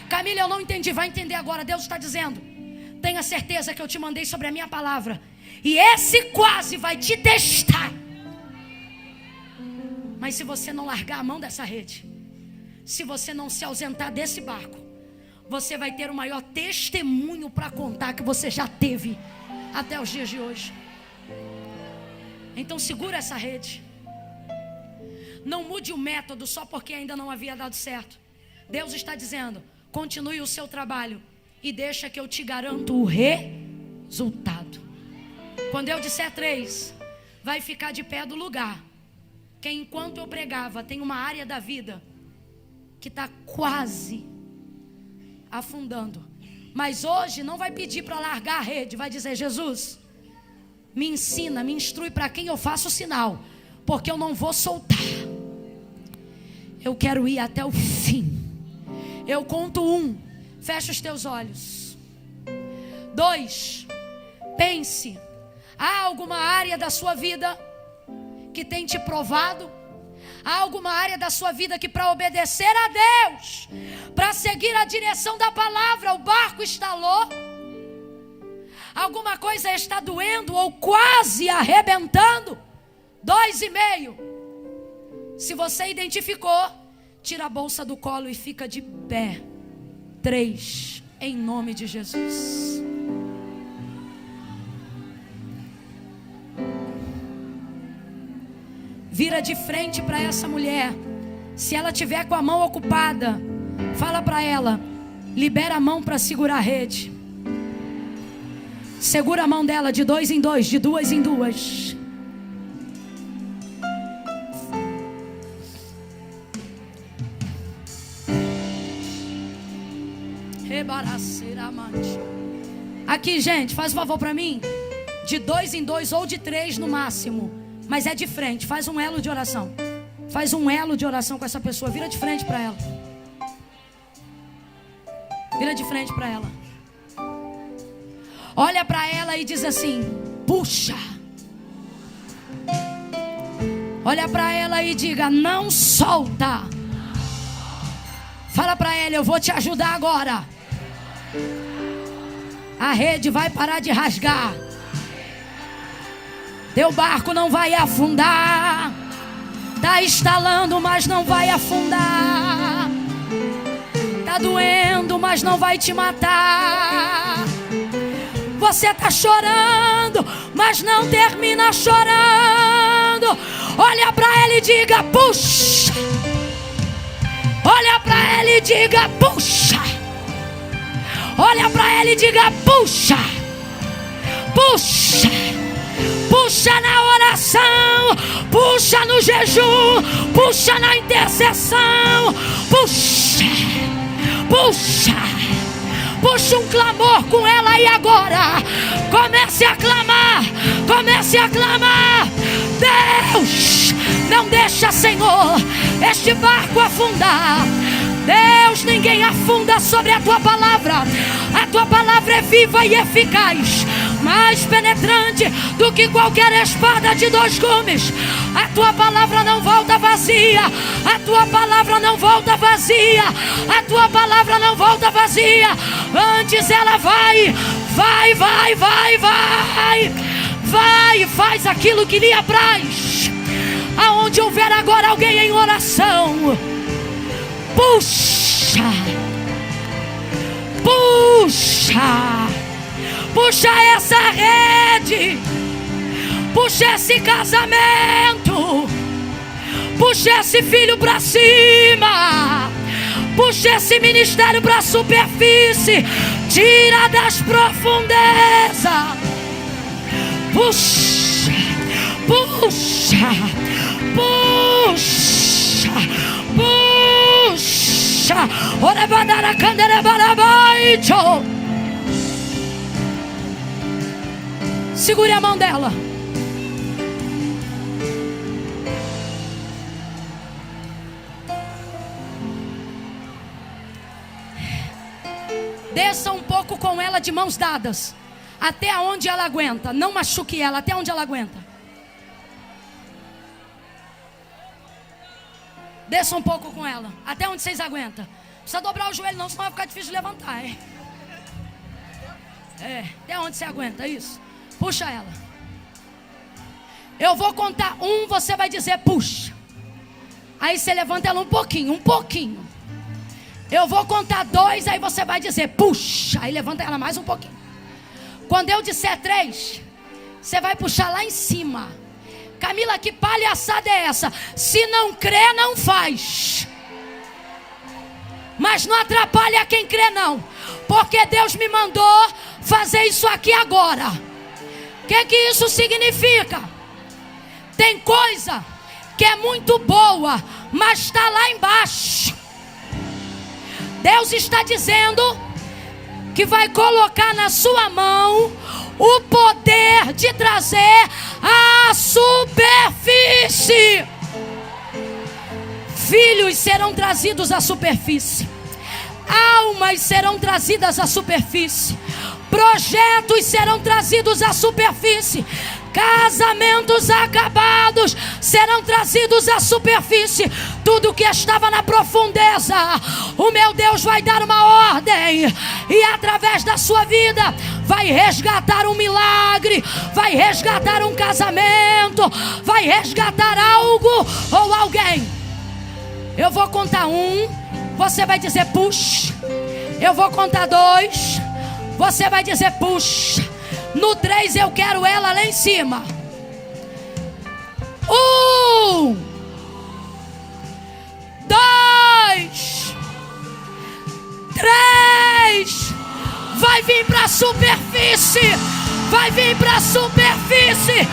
Camila, eu não entendi. Vai entender agora. Deus está dizendo: tenha certeza que eu te mandei sobre a minha palavra, e esse quase vai te testar. Mas se você não largar a mão dessa rede, se você não se ausentar desse barco, você vai ter o maior testemunho para contar que você já teve até os dias de hoje. Então segura essa rede. Não mude o método só porque ainda não havia dado certo. Deus está dizendo: continue o seu trabalho e deixa que eu te garanto o resultado. Quando eu disser 3, vai ficar de pé do lugar. Que enquanto eu pregava, tem uma área da vida que está quase afundando. Mas hoje não vai pedir para largar a rede, vai dizer: Jesus, me ensina, me instrui para quem eu faço o sinal, porque eu não vou soltar. Eu quero ir até o fim. Eu conto 1, fecha os teus olhos. 2, pense. Há alguma área da sua vida que tem te provado? Há alguma área da sua vida que, para obedecer a Deus, para seguir a direção da palavra, o barco estalou? Alguma coisa está doendo ou quase arrebentando? 2,5. Se você identificou, tira a bolsa do colo e fica de pé. 3, em nome de Jesus. Vira de frente para essa mulher. Se ela tiver com a mão ocupada, fala para ela: libera a mão para segurar a rede. Segura a mão dela de 2 em 2, de 2 em 2. Aqui, gente, faz um favor pra mim. De 2 em 2 ou de 3 no máximo. Mas é de frente, faz um elo de oração. Faz um elo de oração com essa pessoa. Vira de frente pra ela. Vira de frente pra ela. Olha pra ela e diz assim: puxa. Olha pra ela e diga: não solta. Fala pra ela: eu vou te ajudar agora. A rede vai parar de rasgar. Teu barco não vai afundar. Tá estalando, mas não vai afundar. Tá doendo, mas não vai te matar. Você tá chorando, mas não termina chorando. Olha pra ela e diga: puxa. Olha pra ela e diga: puxa. Olha pra ela e diga: puxa. Puxa. Puxa na oração, puxa no jejum, puxa na intercessão. Puxa. Puxa. Puxa um clamor com ela aí agora. Comece a clamar. Comece a clamar. Deus, não deixa, Senhor, este barco afundar. Deus, ninguém afunda sobre a tua palavra. A tua palavra é viva e eficaz, mais penetrante do que qualquer espada de 2 gumes. A tua palavra não volta vazia. A tua palavra não volta vazia. A tua palavra não volta vazia. Antes ela vai, vai, vai, vai, vai. Vai, faz aquilo que lhe apraz. Aonde houver agora alguém em oração, puxa. Puxa. Puxa essa rede. Puxa esse casamento. Puxa esse filho pra cima. Puxa esse ministério pra superfície. Tira das profundezas. Puxa. Puxa. Puxa. Puxa. Ora badara candere barabaito. Segure a mão dela. Desça um pouco com ela de mãos dadas, até onde ela aguenta. Não machuque ela, até onde ela aguenta. Desça um pouco com ela, até onde vocês aguentam. Não precisa dobrar o joelho não, senão vai ficar difícil de levantar, hein? Até onde você aguenta, isso. Puxa ela. Eu vou contar 1, você vai dizer puxa. Aí você levanta ela um pouquinho, um pouquinho. Eu vou contar 2, aí você vai dizer puxa. Aí levanta ela mais um pouquinho. Quando eu disser 3, você vai puxar lá em cima. Camila, que palhaçada é essa? Se não crê, não faz. Mas não atrapalha quem crê não. Porque Deus me mandou fazer isso aqui agora. O que isso significa? Tem coisa que é muito boa, mas está lá embaixo. Deus está dizendo que vai colocar na sua mão o poder de trazer a superfície. Filhos serão trazidos à superfície. Almas serão trazidas à superfície. Projetos serão trazidos à superfície. Casamentos acabados serão trazidos à superfície. Tudo que estava na profundeza, o meu Deus vai dar uma ordem, e através da sua vida vai resgatar um milagre, vai resgatar um casamento, vai resgatar algo ou alguém. Eu vou contar 1, você vai dizer puxa. Eu vou contar 2, você vai dizer puxa. No 3 eu quero ela lá em cima. 1, 2, 3. Vai vir para a superfície. Vai vir para a superfície.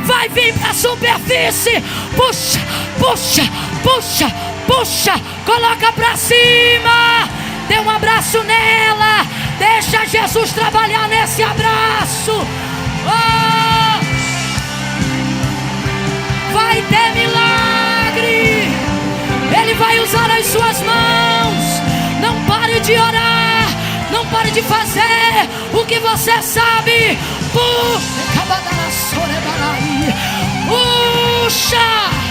Vai vir para a superfície. Puxa, puxa, puxa, puxa. Coloca para cima. Dê um abraço nela. Deixa Jesus trabalhar nesse abraço. Oh! Vai ter milagre. Ele vai usar as suas mãos. Não pare de orar. Não pare de fazer o que você sabe. Puxa.